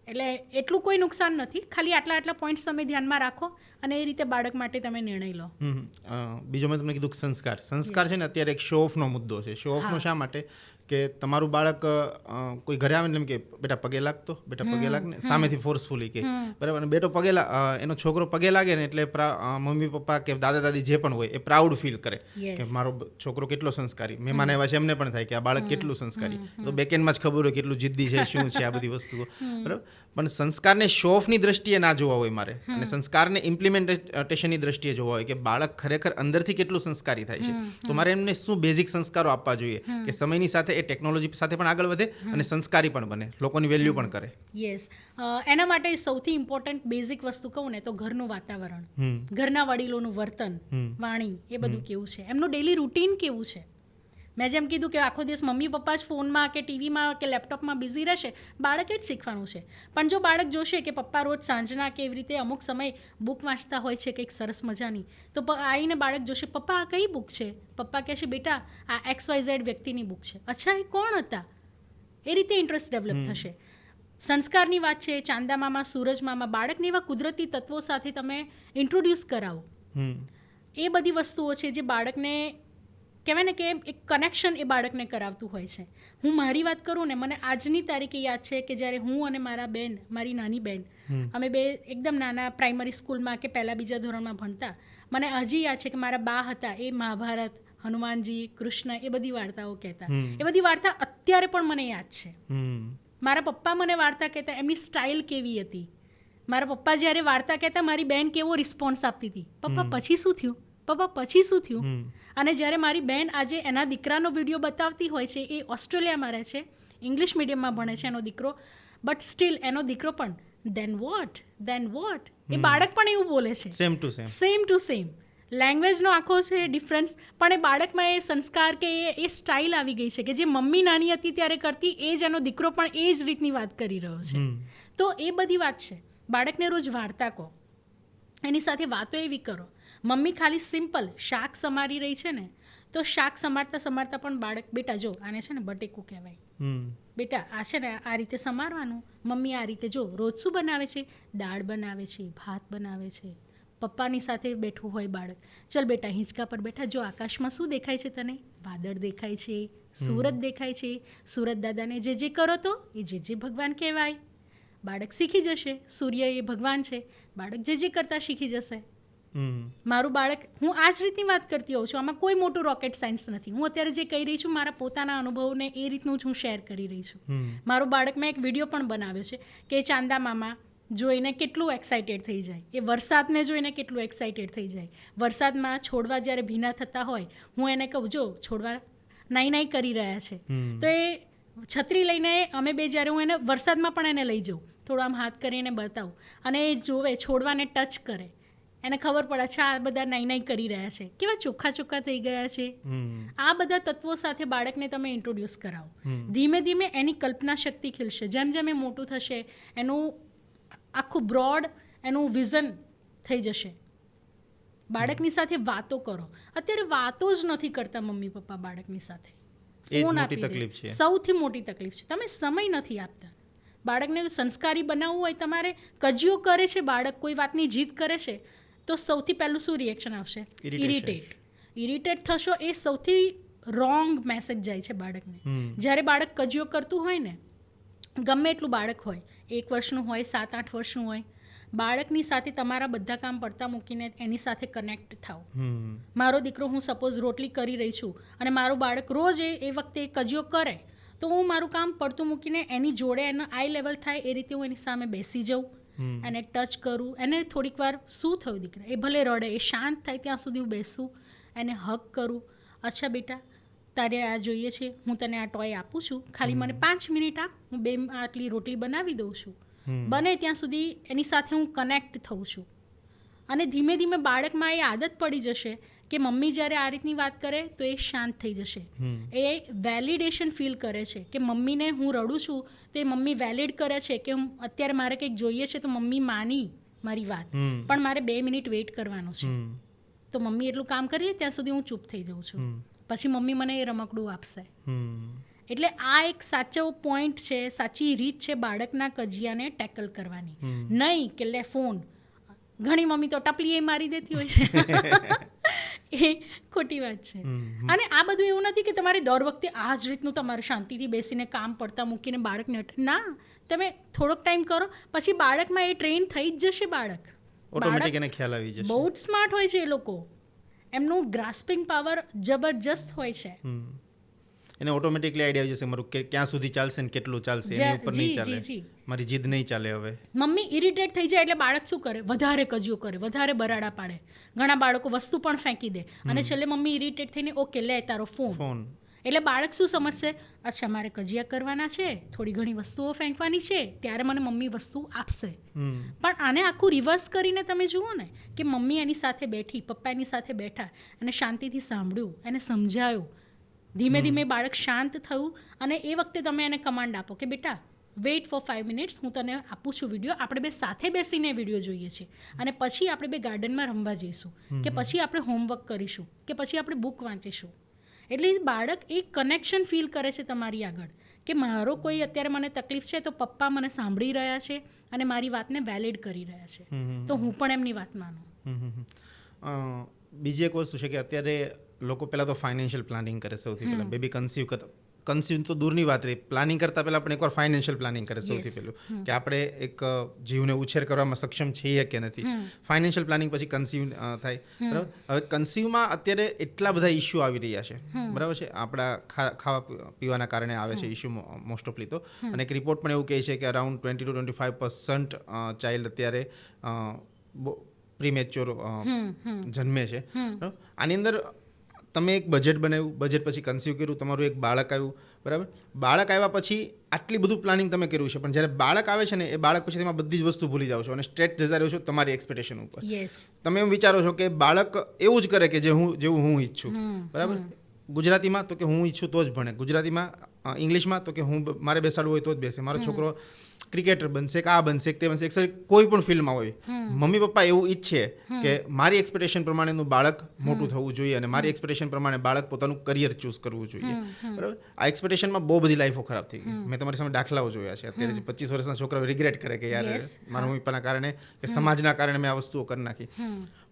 એટલે એટલું કોઈ નુકસાન નથી. ખાલી આટલા પોઈન્ટ્સ તમે ધ્યાનમાં રાખો અને એ રીતે બાળક માટે તમે નિર્ણય લો. બીજો મેં તમને કીધું સંસ્કાર છે ને, અત્યારે એક શો ઓફનો મુદ્દો છે. શો ઓફનો શા માટે કે તમારું બાળક કોઈ ઘરે આવે ને એમ કે બેટા પગે લાગતો, બેટા પગે લાગ ને, સામેથી ફોર્સફુલી કે બરાબર, અને બેટો પગે એનો છોકરો પગે લાગે ને એટલે મમ્મી પપ્પા કે દાદા દાદી જે પણ હોય એ પ્રાઉડ ફીલ કરે કે મારો છોકરો કેટલો સંસ્કારી, મહેમાન આવ્યા છે એમને પણ થાય કે આ બાળક કેટલું સંસ્કારી. તો બેકેન્ડમાં જ ખબર હોય કેટલું જિદ્દી છે, શું છે આ બધી વસ્તુઓ, બરાબર. પણ સંસ્કારને શો ઓફની દ્રષ્ટિએ ના જોવા હોય મારે, અને સંસ્કારને ઇમ્પ્લિમેન્ટેશનની દ્રષ્ટિએ જોવા હોય કે બાળક ખરેખર અંદરથી કેટલું સંસ્કારી થાય છે. તો મારે એમને શું બેઝિક સંસ્કારો આપવા જોઈએ કે સમયની સાથે એ ટેકનોલોજી સાથે પણ આગળ વધે અને સંસ્કારી પણ બને, લોકોની વેલ્યુ પણ કરે. યસ, એના માટે સૌથી ઇમ્પોર્ટન્ટ બેઝિક વસ્તુ કહું ને તો ઘરનું વાતાવરણ, ઘરના વડીલોનું વર્તન, વાણી, એ બધું કેવું છે, એમનું ડેલી રૂટીન કેવું છે. મેં જેમ કીધું કે આખો દિવસ મમ્મી પપ્પા જ ફોનમાં કે ટીવીમાં કે લેપટોપમાં બિઝી રહેશે, બાળકે જ શીખવાનું છે. પણ જો બાળક જોશે કે પપ્પા રોજ સાંજના કે એવી રીતે અમુક સમય બુક વાંચતા હોય છે કંઈક સરસ મજાની, તો આવીને બાળક જોશે પપ્પા આ કઈ બુક છે, પપ્પા કહેશે બેટા આ XYZ વ્યક્તિની બુક છે, અચ્છા એ કોણ હતા, એ રીતે ઇન્ટરેસ્ટ ડેવલપ થશે. સંસ્કારની વાત છે, ચાંદા મામા, સૂરજ મામા, બાળકને એવા કુદરતી તત્વો સાથે તમે ઇન્ટ્રોડ્યુસ કરાવો. એ બધી વસ્તુઓ છે જે બાળકને કહેવાય ને કે એક કનેક્શન એ બાળકને કરાવતું હોય છે. હું મારી વાત કરું ને, મને આજની તારીખે યાદ છે કે જ્યારે હું અને મારી નાની બેન, અમે બે એકદમ નાના પ્રાઇમરી સ્કૂલમાં કે પહેલા બીજા ધોરણમાં ભણતા, મને હજી યાદ છે કે મારા બા હતા એ મહાભારત, હનુમાનજી, કૃષ્ણ એ બધી વાર્તાઓ કહેતા. એ બધી વાર્તા અત્યારે પણ મને યાદ છે. મારા પપ્પા મને વાર્તા કહેતા, એમની સ્ટાઇલ કેવી હતી. મારા પપ્પા જ્યારે વાર્તા કહેતા મારી બેન કેવો રિસ્પોન્સ આપતી હતી, પપ્પા પછી શું થયું, પપ્પા પછી શું થયું. અને જ્યારે મારી બેન આજે એના દીકરાનો વિડીયો બતાવતી હોય છે, એ ઓસ્ટ્રેલિયામાં રહે છે, ઇંગ્લિશ મીડિયમમાં ભણે છે એનો દીકરો, બટ સ્ટીલ એનો દીકરો પણ ધેન વોટ, એ બાળક પણ એવું બોલે છે, સેમ ટુ સેમ. લેંગ્વેજનો આખો છે ડિફરન્સ, પણ એ બાળકમાં એ સંસ્કાર કે એ સ્ટાઇલ આવી ગઈ છે કે જે મમ્મી નાની હતી ત્યારે કરતી એ જ એનો દીકરો પણ એ જ રીતની વાત કરી રહ્યો છે. તો એ બધી વાત છે. બાળકને રોજ વાર્તા કહો, એની સાથે વાતો એવી કરો. મમ્મી ખાલી સિમ્પલ શાક સમારી રહી છે ને, તો શાક સમારતા પણ બાળક બેટા જો આને છે ને બટેકું કહેવાય, બેટા આ છે ને આ રીતે સમારવાનું, મમ્મી આ રીતે જો રોજ શું બનાવે છે, દાળ બનાવે છે, ભાત બનાવે છે. પપ્પાની સાથે બેઠું હોય બાળક, ચલ બેટા હિંચકા પર બેઠા, જો આકાશમાં શું દેખાય છે તને, વાદળ દેખાય છે, સુરત દેખાય છે, સુરત દાદાને જે કરો તો એ જે ભગવાન કહેવાય. બાળક શીખી જશે, સૂર્ય એ ભગવાન છે, બાળક જે કરતા શીખી જશે. મારું બાળક, હું આ જ રીતની વાત કરતી હોઉં છું, આમાં કોઈ મોટું રોકેટ સાયન્સ નથી. હું અત્યારે જે કહી રહી છું મારા પોતાના અનુભવને એ રીતનું જ હું શેર કરી રહી છું. મારું બાળક, મેં એક વિડીયો પણ બનાવ્યો છે કે ચાંદા મામા જોઈને કેટલું એક્સાઇટેડ થઈ જાય, એ વરસાદને જોઈને કેટલું એક્સાઇટેડ થઈ જાય. વરસાદમાં છોડવા જ્યારે ભીના થતા હોય, હું એને કહું જો છોડવા નાઈ કરી રહ્યા છે, તો એ છત્રી લઈને અમે બે જ્યારે હું એને વરસાદમાં પણ એને લઈ જાઉં, થોડું આમ હાથ કરીને બતાવું અને એ જોવે, છોડવાને ટચ કરે, એને ખબર પડે છે આ બધા નાઈ કરી રહ્યા છે, કેવા ચોખ્ખા થઈ ગયા છે. આ બધા તત્વો સાથે બાળકને તમે ઇન્ટ્રોડ્યુસ કરાવો. ધીમે ધીમે એની કલ્પના શક્તિ ખીલશે. જેમ જેમ એ મોટું થશે એનું આખું બ્રોડ એનું વિઝન થઈ જશે. બાળકની સાથે વાતો કરો. અત્યારે વાતો જ નથી કરતા મમ્મી પપ્પા બાળકની સાથે, ફોન આપી દે. સૌથી મોટી તકલીફ છે, તમે સમય નથી આપતા. બાળકને સંસ્કારી બનાવવું હોય, તમારે કજિયો કરે છે બાળક, કોઈ વાતની જીદ કરે છે, તો સૌથી પહેલું શું રિએક્શન આવશે, ઇરિટેટ થશો. એ સૌથી રોંગ મેસેજ જાય છે બાળકને. જ્યારે બાળક કજિયો કરતું હોય ને, ગમે એટલું બાળક હોય, 1 વર્ષનું હોય, 7-8 વર્ષનું હોય, બાળકની સાથે તમારા બધા કામ પડતા મૂકીને એની સાથે કનેક્ટ થાઓ. મારો દીકરો, હું સપોઝ રોટલી કરી રહી છું અને મારું બાળક રોજ એ વખતે કજિયો કરે, તો હું મારું કામ પડતું મૂકીને એની જોડે એનો આઈ લેવલ થાય એ રીતે હું એની સામે બેસી જાઉં, એને ટચ કરું, એને થોડીક વાર શું થયું દીકરા, એ ભલે રડે, એ શાંત થાય ત્યાં સુધી હું બેસું, એને હગ કરું, અચ્છા બેટા તારે આ જોઈએ છે, હું તને આ ટોય આપું છું, ખાલી મને 5 મિનિટ આપ, હું 2 આટલી રોટલી બનાવી દઉં છું. બને ત્યાં સુધી એની સાથે હું કનેક્ટ થઉં છું. અને ધીમે ધીમે બાળકમાં એ આદત પડી જશે કે મમ્મી જ્યારે આ રીતની વાત કરે તો એ શાંત થઈ જશે. એ વેલિડેશન ફીલ કરે છે કે મમ્મીને હું રડું છું તો એ મમ્મી વેલિડ કરે છે કે અત્યારે મારે કંઈક જોઈએ છે તો મમ્મી માની મારી વાત, પણ મારે 2 મિનિટ વેઇટ કરવાનો છે. તો મમ્મી એટલું કામ કરીએ ત્યાં સુધી હું ચૂપ થઈ જાઉં છું, પછી મમ્મી મને એ રમકડું આપશે. એટલે આ એક સાચો પોઈન્ટ છે, સાચી રીત છે બાળકના કજિયાને ટેકલ કરવાની. નહીં કે લે ફોન, ઘણી મમ્મી તો ટપલી એ મારી દેતી હોય છે. એ ખોટી વાત છે. અને આ બધું એવું નથી કે તમારે દર વખતે આ જ રીતનું તમારે શાંતિથી બેસીને કામ પડતા મૂકીને બાળકને ના, તમે થોડોક ટાઈમ કરો પછી બાળકમાં એ ટ્રેન થઈ જ જશે. ઓટોમેટિક એને ખ્યાલ આવી જશે. બહુ જ સ્માર્ટ હોય છે એ લોકો, એમનું ગ્રાસ્પિંગ પાવર જબરજસ્ત હોય છે. એને ઓટોમેટિકલી આઈડિયા આવી જશે મારું કે ક્યાં સુધી ચાલશે ને કેટલું ચાલશે, એની ઉપર નહીં ચાલે, મારી જીદ નહીં ચાલે. હવે મમ્મી ઇરિટેટ થઈ જાય એટલે બાળક શું કરે, વધારે કજિયો કરે, વધારે બરાડા પાડે. ઘણા બાળકો વસ્તુ પણ ફેંકી દે અને છેલ્લે મમ્મી ઇરિટેટ થઈને ઓકે લે તારો ફોન. એટલે બાળક શું સમજશે, અચ્છા મારે કજિયા કરવાના છે, થોડી ઘણી વસ્તુઓ ફેંકવાની છે, ત્યારે મને મમ્મી વસ્તુ આપશે. પણ આને આખું રિવર્સ કરીને તમે જુઓ ને કે મમ્મી એની સાથે બેઠી, પપ્પા એની સાથે બેઠા અને શાંતિથી સાંભળ્યું, એને સમજાયું, ધીમે ધીમે બાળક શાંત થયું અને એ વખતે તમે એને કમાન્ડ આપો કે બેટા વેઇટ ફોર 5 મિનિટ્સ, હું તને આપું છું વિડીયો, આપણે બે સાથે બેસીને વિડીયો જોઈએ છીએ અને પછી આપણે બે ગાર્ડનમાં રમવા જઈશું, કે પછી આપણે હોમવર્ક કરીશું, કે પછી આપણે બુક વાંચીશું. એટલે બાળક એક કનેક્શન ફીલ કરે છે તમારી આગળ કે મારો કોઈ અત્યારે મને તકલીફ છે તો પપ્પા મને સાંભળી રહ્યા છે અને મારી વાતને વેલિડ કરી રહ્યા છે, તો હું પણ એમની વાત માનું. બીજી એક વસ્તુ છે કે અત્યારે લોકો પહેલાં તો ફાઇનાન્શિયલ પ્લાનિંગ કરે સૌથી પહેલાં. બેબી કન્સીવ તો દૂરની વાત રહી, પ્લાનિંગ કરતાં પહેલાં આપણે એકવાર ફાઇનાન્શિયલ પ્લાનિંગ કરે સૌથી પહેલું કે આપણે એક જીવને ઉછેર કરવામાં સક્ષમ છીએ કે નથી. ફાઇનાન્શિયલ પ્લાનિંગ પછી કન્સીવ થાય. બરાબર. હવે કન્સીવમાં અત્યારે એટલા બધા ઇસ્યુ આવી રહ્યા છે, બરાબર છે, આપણા ખાવા પીવાના કારણે આવે છે ઇસ્યુ મોસ્ટ ઓફલી તો. અને એક રિપોર્ટ પણ એવું કહે છે કે અરાઉન્ડ 20-25% ચાઇલ્ડ અત્યારે પ્રીમેચ્યોર જન્મે છે. આની અંદર તમે એક બજેટ બનાવ્યું, બજેટ પછી કન્સીવ કર્યું, તમારું એક બાળક આવ્યું, બરાબર. બાળક આવ્યા પછી આટલી બધું પ્લાનિંગ તમે કર્યું છે, પણ જ્યારે બાળક આવે છે ને એ બાળક પછી તેમાં બધી જ વસ્તુ ભૂલી જાઓ છો અને સ્ટ્રેટ જતા રહ્યો છો તમારી એક્સપેક્ટેશન ઉપર. તમે એમ વિચારો છો કે બાળક એવું જ કરે કે જેવું હું ઈચ્છું, બરાબર. ગુજરાતીમાં તો કે હું ઈચ્છું તો જ ભણે, ગુજરાતીમાં ઇંગ્લિશમાં તો કે મારે બેસાડવું હોય તો જ બેસે, મારો છોકરો ક્રિકેટર બનશે કે આ બનશે કે તે બનશે, કોઈ પણ ફિલ્ડમાં હોય, મમ્મી પપ્પા એવું ઈચ્છે કે મારી એક્સપેક્ટેશન પ્રમાણેનું બાળક મોટું થવું જોઈએ અને મારી એક્સપેક્ટેશન પ્રમાણે બાળક પોતાનું કરિયર ચૂઝ કરવું જોઈએ, બરાબર. આ એક્સપેક્ટેશનમાં બહુ બધી લાઈફો ખરાબ થઈ ગઈ. મેં તમારી સામે દાખલાઓ જોયા છે. અત્યારે 25 વર્ષના છોકરાઓ રિગ્રેટ કરે કે યાર મારા મમ્મી પપ્પાના કારણે કે સમાજના કારણે મેં આ વસ્તુઓ કરી નાખી.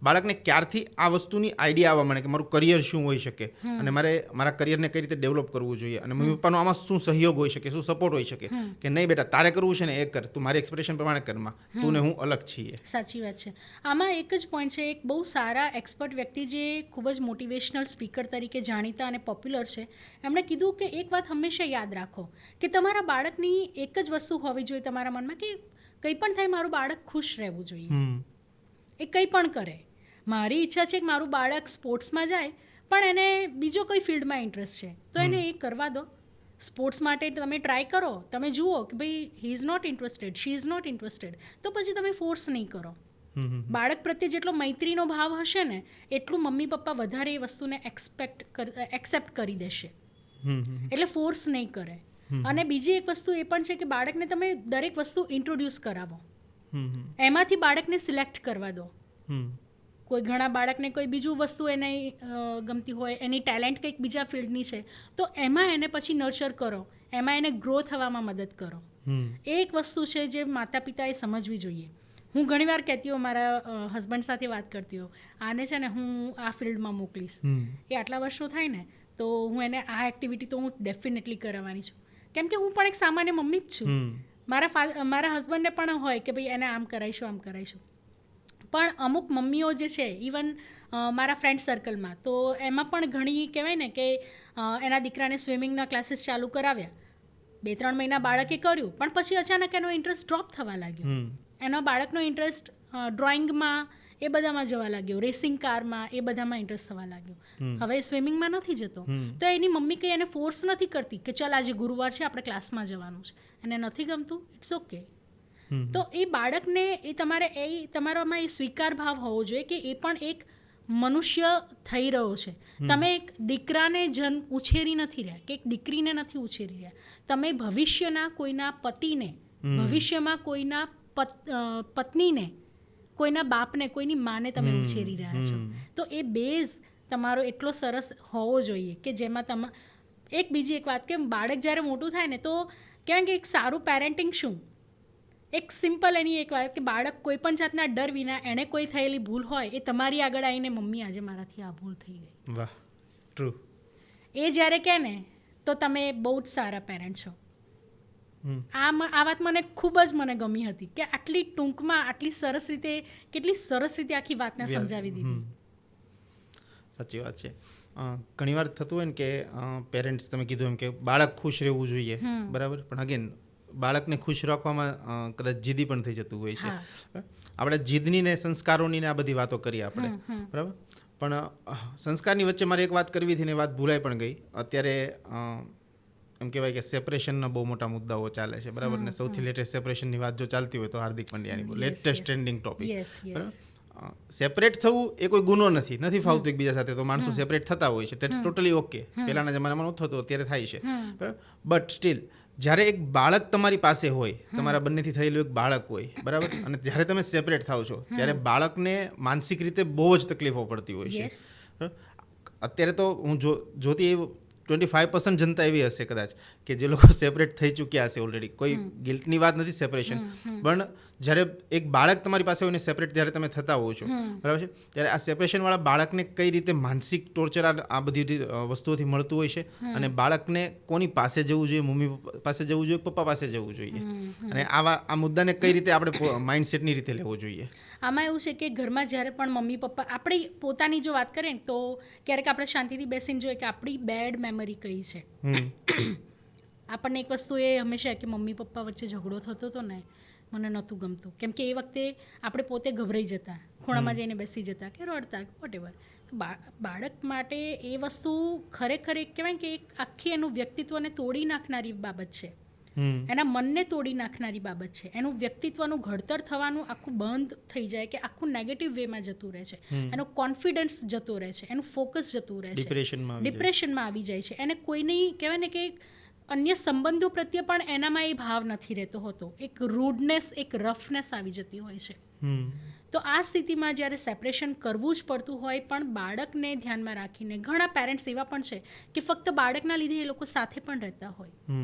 બાળકને ક્યારથી આ વસ્તુની આઈડિયા આવવા માંડે કે મારું કરિયર શું હોઈ શકે અને મારે મારા કરિયરને કઈ રીતે ડેવલપ કરવું જોઈએ અને મમ્મી પપ્પાનો આમાં શું સહયોગ હોઈ શકે, શું સપોર્ટ હોઈ શકે કે નહીં બેટા તારે કરવું છે ને એ કર, તું મારી એક્સપેક્ટેશન પ્રમાણે કરમાં, તું ને હું અલગ છીએ. સાચી વાત છે. આમાં એક જ પોઈન્ટ છે, એક બહુ સારા એક્સપર્ટ વ્યક્તિ જે ખૂબ જ મોટિવેશનલ સ્પીકર તરીકે જાણીતા અને પોપ્યુલર છે, એમણે કીધું કે એક વાત હંમેશા યાદ રાખો કે તમારા બાળકની એક જ વસ્તુ હોવી જોઈએ તમારા મનમાં કે કંઈ પણ થાય મારું બાળક ખુશ રહેવું જોઈએ. એ કંઈ પણ કરે. મારી ઈચ્છા છે કે મારું બાળક સ્પોર્ટ્સમાં જાય પણ એને બીજો કોઈ ફિલ્ડમાં ઇન્ટરેસ્ટ છે તો એને એ કરવા દો. સ્પોર્ટ્સ માટે તમે ટ્રાય કરો, તમે જુઓ કે ભાઈ he is not interested, she is not interested, તો પછી તમે ફોર્સ નહીં કરો. બાળક પ્રત્યે જેટલો મૈત્રીનો ભાવ હશે ને એટલું મમ્મી પપ્પા વધારે એ વસ્તુને એક્સેપ્ટ કરી દેશે, એટલે ફોર્સ નહીં કરે. અને બીજી એક વસ્તુ એ પણ છે કે બાળકને તમે દરેક વસ્તુ ઇન્ટ્રોડ્યુસ કરાવો, એમાંથી બાળકને સિલેક્ટ કરવા દો. કોઈ ઘણા બાળકને કોઈ બીજું વસ્તુ એને ગમતી હોય, એની ટેલેન્ટ કંઈક બીજા ફિલ્ડની છે તો એમાં એને પછી નર્ચર કરો, એમાં એને ગ્રો થવામાં મદદ કરો. એ એક વસ્તુ છે જે માતા પિતાએ સમજવી જોઈએ. હું ઘણીવાર કહેતી હોઉં, મારા હસબન્ડ સાથે વાત કરતી હોઉં, આને છે ને હું આ ફિલ્ડમાં મોકલીશ, એ આટલા વર્ષો થાય ને તો હું એને આ એક્ટિવિટી તો હું ડેફિનેટલી કરાવવાની છું, કેમ કે હું પણ એક સામાન્ય મમ્મી જ છું. મારા હસબન્ડને પણ હોય કે ભાઈ એને આમ કરાવીશું આમ કરાવીશું, પણ અમુક મમ્મીઓ જે છે ઇવન મારા ફ્રેન્ડ સર્કલમાં તો એમાં પણ ઘણી કહેવાય ને કે એના દીકરાને સ્વિમિંગના ક્લાસીસ ચાલુ કરાવ્યા, 2-3 મહિના બાળકે કર્યું પણ પછી અચાનક એનો ઇન્ટરેસ્ટ ડ્રોપ થવા લાગ્યો. એનો બાળકનો ઇન્ટરેસ્ટ ડ્રોઈંગમાં, એ બધામાં જવા લાગ્યો, રેસિંગ કારમાં એ બધામાં ઇન્ટરેસ્ટ થવા લાગ્યો. હવે સ્વિમિંગમાં નથી જતો, તો એની મમ્મી કંઈ એને ફોર્સ નથી કરતી કે ચાલ આજે ગુરુવાર છે આપણે ક્લાસમાં જવાનું છે, એને નથી ગમતું, ઇટ્સ ઓકે. તો એ બાળકને એ તમારામાં એ સ્વીકાર ભાવ હોવો જોઈએ કે એ પણ એક મનુષ્ય થઈ રહ્યો છે. તમે એક દીકરાને ઉછેરી નથી રહ્યા કે એક દીકરીને નથી ઉછેરી રહ્યા, તમે ભવિષ્યના કોઈના પતિને, ભવિષ્યમાં કોઈના પત્નીને, કોઈના બાપને, કોઈની માને તમે ઉછેરી રહ્યા છો. તો એ બેઝ તમારો એટલો સરસ હોવો જોઈએ કે જેમાં બીજી એક વાત કે બાળક જ્યારે મોટું થાય ને તો કહેવાય કે એક સારું પેરેન્ટિંગ શું, એક સિમ્પલ એની એક વાત કે બાળક કોઈ પણ જાતના ડર વિના એણે કોઈ થયેલી ભૂલ હોય એ તમારી આગળ આવીને મમ્મી આજે મારાથી આ ભૂલ થઈ ગઈ, વાહ, ટ્રુ, એ જ્યારે કહે ને તો તમે બહુ જ સારા પેરેન્ટ છો. આ વાત મને ખૂબ જ ગમી હતી કે આટલી ટૂંકમાં આટલી સરસ રીતે, કેટલી સરસ રીતે આખી વાતને સમજાવી દીધી. સાચી વાત છે. ઘણીવાર થતું હોય ને કે પેરેન્ટ્સ, તમે કીધું એમ કે બાળક ખુશ રહેવું જોઈએ, બરાબર, પણ અગેન બાળકને ખુશ રાખવામાં કદાચ જીદી પણ થઈ જતું હોય છે. આપણે જીદની ને સંસ્કારોની ને આ બધી વાતો કરીએ આપણે, બરાબર, પણ સંસ્કારની વચ્ચે મારે એક વાત કરવી હતી ને એ વાત ભૂલાઈ પણ ગઈ. અત્યારે એમ કહેવાય કે સેપરેશનના બહુ મોટા મુદ્દાઓ ચાલે છે, બરાબર, ને સૌથી લેટેસ્ટ સેપરેશનની વાત જો ચાલતી હોય તો હાર્દિક પંડ્યાની લેટેસ્ટ ટ્રેન્ડિંગ ટોપિક, બરાબર. સેપરેટ થવું એ કોઈ ગુનો નથી ફાવતું એકબીજા સાથે, તો માણસો સેપરેટ થતા હોય છે, દેટ્સ ટોટલી ઓકે. પહેલાના જમાનામાં નહોતું થતું, અત્યારે થાય છે, બટ સ્ટીલ જ્યારે એક બાળક તમારી પાસે હોય, તમારા બંનેથી થયેલું એક બાળક હોય, બરાબર, અને જ્યારે તમે સેપરેટ થાવ છો ત્યારે બાળકને માનસિક રીતે બહુ જ તકલીફો પડતી હોય છે. અત્યારે તો હું જોતી 25% જનતા એવી હશે કદાચ કે જે લોકો સેપરેટ થઈ ચૂક્યા હશે ઓલરેડી. કોઈ ગિલ્ટની વાત નથી સેપરેશન, પણ જ્યારે એક બાળક તમારી પાસે હોય ને સેપરેટ જ્યારે તમે થતા હોવ છો, બરાબર છે, ત્યારે આ સેપરેશનવાળા બાળકને કઈ રીતે માનસિક ટોર્ચર આ બધી વસ્તુઓથી મળતું હોય છે, અને બાળકને કોની પાસે જવું જોઈએ, મમ્મી પાસે જવું જોઈએ, પપ્પા પાસે જવું જોઈએ, અને આ મુદ્દાને કઈ રીતે આપણે માઇન્ડસેટની રીતે લેવો જોઈએ. આમાં એવું છે કે ઘરમાં જ્યારે પણ મમ્મી પપ્પા, આપણી પોતાની જો વાત કરીએ ને તો ક્યારેક આપણે શાંતિથી બેસીને જોઈએ કે આપણી બેડ મેમરી કઈ છે. આપણને એક વસ્તુ એ હંમેશા કે મમ્મી પપ્પા વચ્ચે ઝઘડો થતો હતો ને, મને નહોતું ગમતું, કેમ કે એ વખતે આપણે પોતે ગભરાઈ જતા, ખૂણામાં જઈને બેસી જતા કે રડતા, વોટેવર. બાળક માટે એ વસ્તુ ખરેખર એક કહેવાય કે એક આખી એનું વ્યક્તિત્વને તોડી નાખનારી બાબત છે, એના મનને તોડી નાખનારી બાબત છે. એનું વ્યક્તિત્વનું ઘડતર થવાનું આખું બંધ થઈ જાય કે આખું નેગેટિવ વેમાં જતું રહે છે, એનો કોન્ફિડન્સ જતો રહે છે, એનું ફોકસ જતું રહે છે, ડિપ્રેશનમાં આવી જાય છે. એને કોઈની કહેવાય ને કે અન્ય સંબંધો પ્રત્યે પણ એનામાં એ ભાવ નથી રહેતો હોતો, એક રૂડનેસ, એક રફનેસ આવી જતી હોય છે. તો આ સ્થિતિમાં જ્યારે સેપરેશન કરવું જ પડતું હોય, પણ બાળકને ધ્યાનમાં રાખીને, ઘણા પેરેન્ટ્સ એવા પણ છે કે ફક્ત બાળકના લીધે એ લોકો સાથે પણ રહેતા હોય,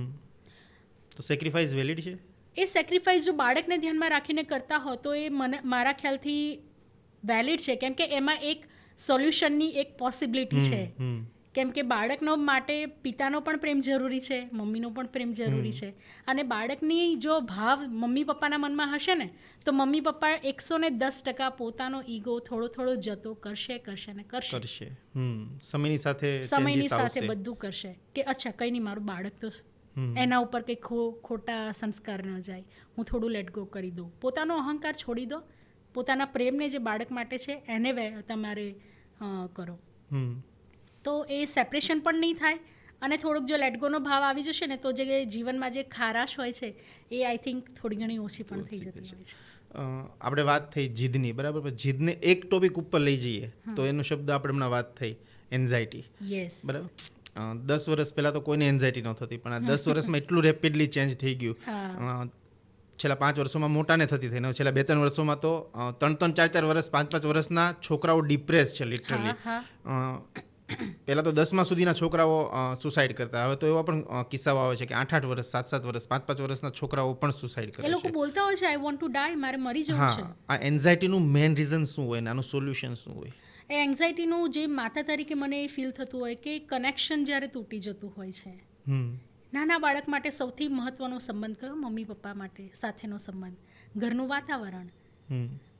તો સેક્રિફાઈસ વેલિડ છે. એ સેક્રિફાઈસ જો બાળકને ધ્યાનમાં રાખીને કરતા હો તો એ મારા ખ્યાલથી વેલિડ છે, કેમ કે એમાં એક સોલ્યુશનની એક પોસિબિલિટી છે. કેમ કે બાળકનો માટે પિતાનો પણ પ્રેમ જરૂરી છે, મમ્મીનો પણ પ્રેમ જરૂરી છે, અને બાળકની જો ભાવ મમ્મી પપ્પાના મનમાં હશે ને તો મમ્મી પપ્પા 110% પોતાનો ઈગો થોડો જતો કરશે ને કરશે. સમયની સાથે બધું કરશે કે અચ્છા કંઈ નહીં, મારું બાળક તો એના ઉપર કંઈ ખોટા સંસ્કાર ન જાય, હું થોડું લેટ ગો કરી દઉં, પોતાનો અહંકાર છોડી દો, પોતાના પ્રેમને જે બાળક માટે છે એને તમારે કરો. તો એ સેપરેશન પણ નહીં થાય, અને થોડુંક જો લેટગોનો ભાવ આવી જશે ને તો જે જીવનમાં જે ખારાશ હોય છે એ આઈ થિંક થોડી ઘણી ઓછી પણ થઈ જતી હોય છે. આપણે વાત થઈ જીદની, બરાબર, જીદને એક ટોપિક ઉપર લઈ જઈએ તો એનો શબ્દ આપણે હમણાં વાત થઈ એન્ઝાયટી. યસ, બરાબર. 10 વર્ષ પહેલાં તો કોઈને એન્ઝાયટી ન થતી, પણ આ 10 વર્ષમાં એટલું રેપિડલી ચેન્જ થઈ ગયું. છેલ્લા 5 વર્ષોમાં મોટાને થતી થઈ, છેલ્લા 2-3 વર્ષોમાં તો 3-3, 4-4 વર્ષ, 5-5 વર્ષના છોકરાઓ ડિપ્રેસ છે લિટરલી. પહેલાં તો 10મા સુધીના છોકરાઓ સુસાઇડ કરતા, હવે તો એવા પણ કિસ્સાઓ આવે છે કે 8-8 વર્ષ, 7-7 વર્ષ, 5-5 વર્ષના છોકરાઓ પણ સુસાઇડ કરે છે. એ લોકો બોલતા હોય છે આઈ વોન્ટ ટુ ડાય, મારે મરી જવું છે. આ એન્ઝાયટીનું મેઇન રીઝન શું હોય ને આનું સોલ્યુશન શું હોય? એ એન્ઝાયટીનું જે માતા તરીકે મને એ ફીલ થતું હોય કે કનેક્શન જ્યારે તૂટી જતું હોય છે. નાના બાળક માટે સૌથી મહત્વનો સંબંધ કયો? મમ્મી પપ્પા માટે સાથેનો સંબંધ, ઘરનું વાતાવરણ.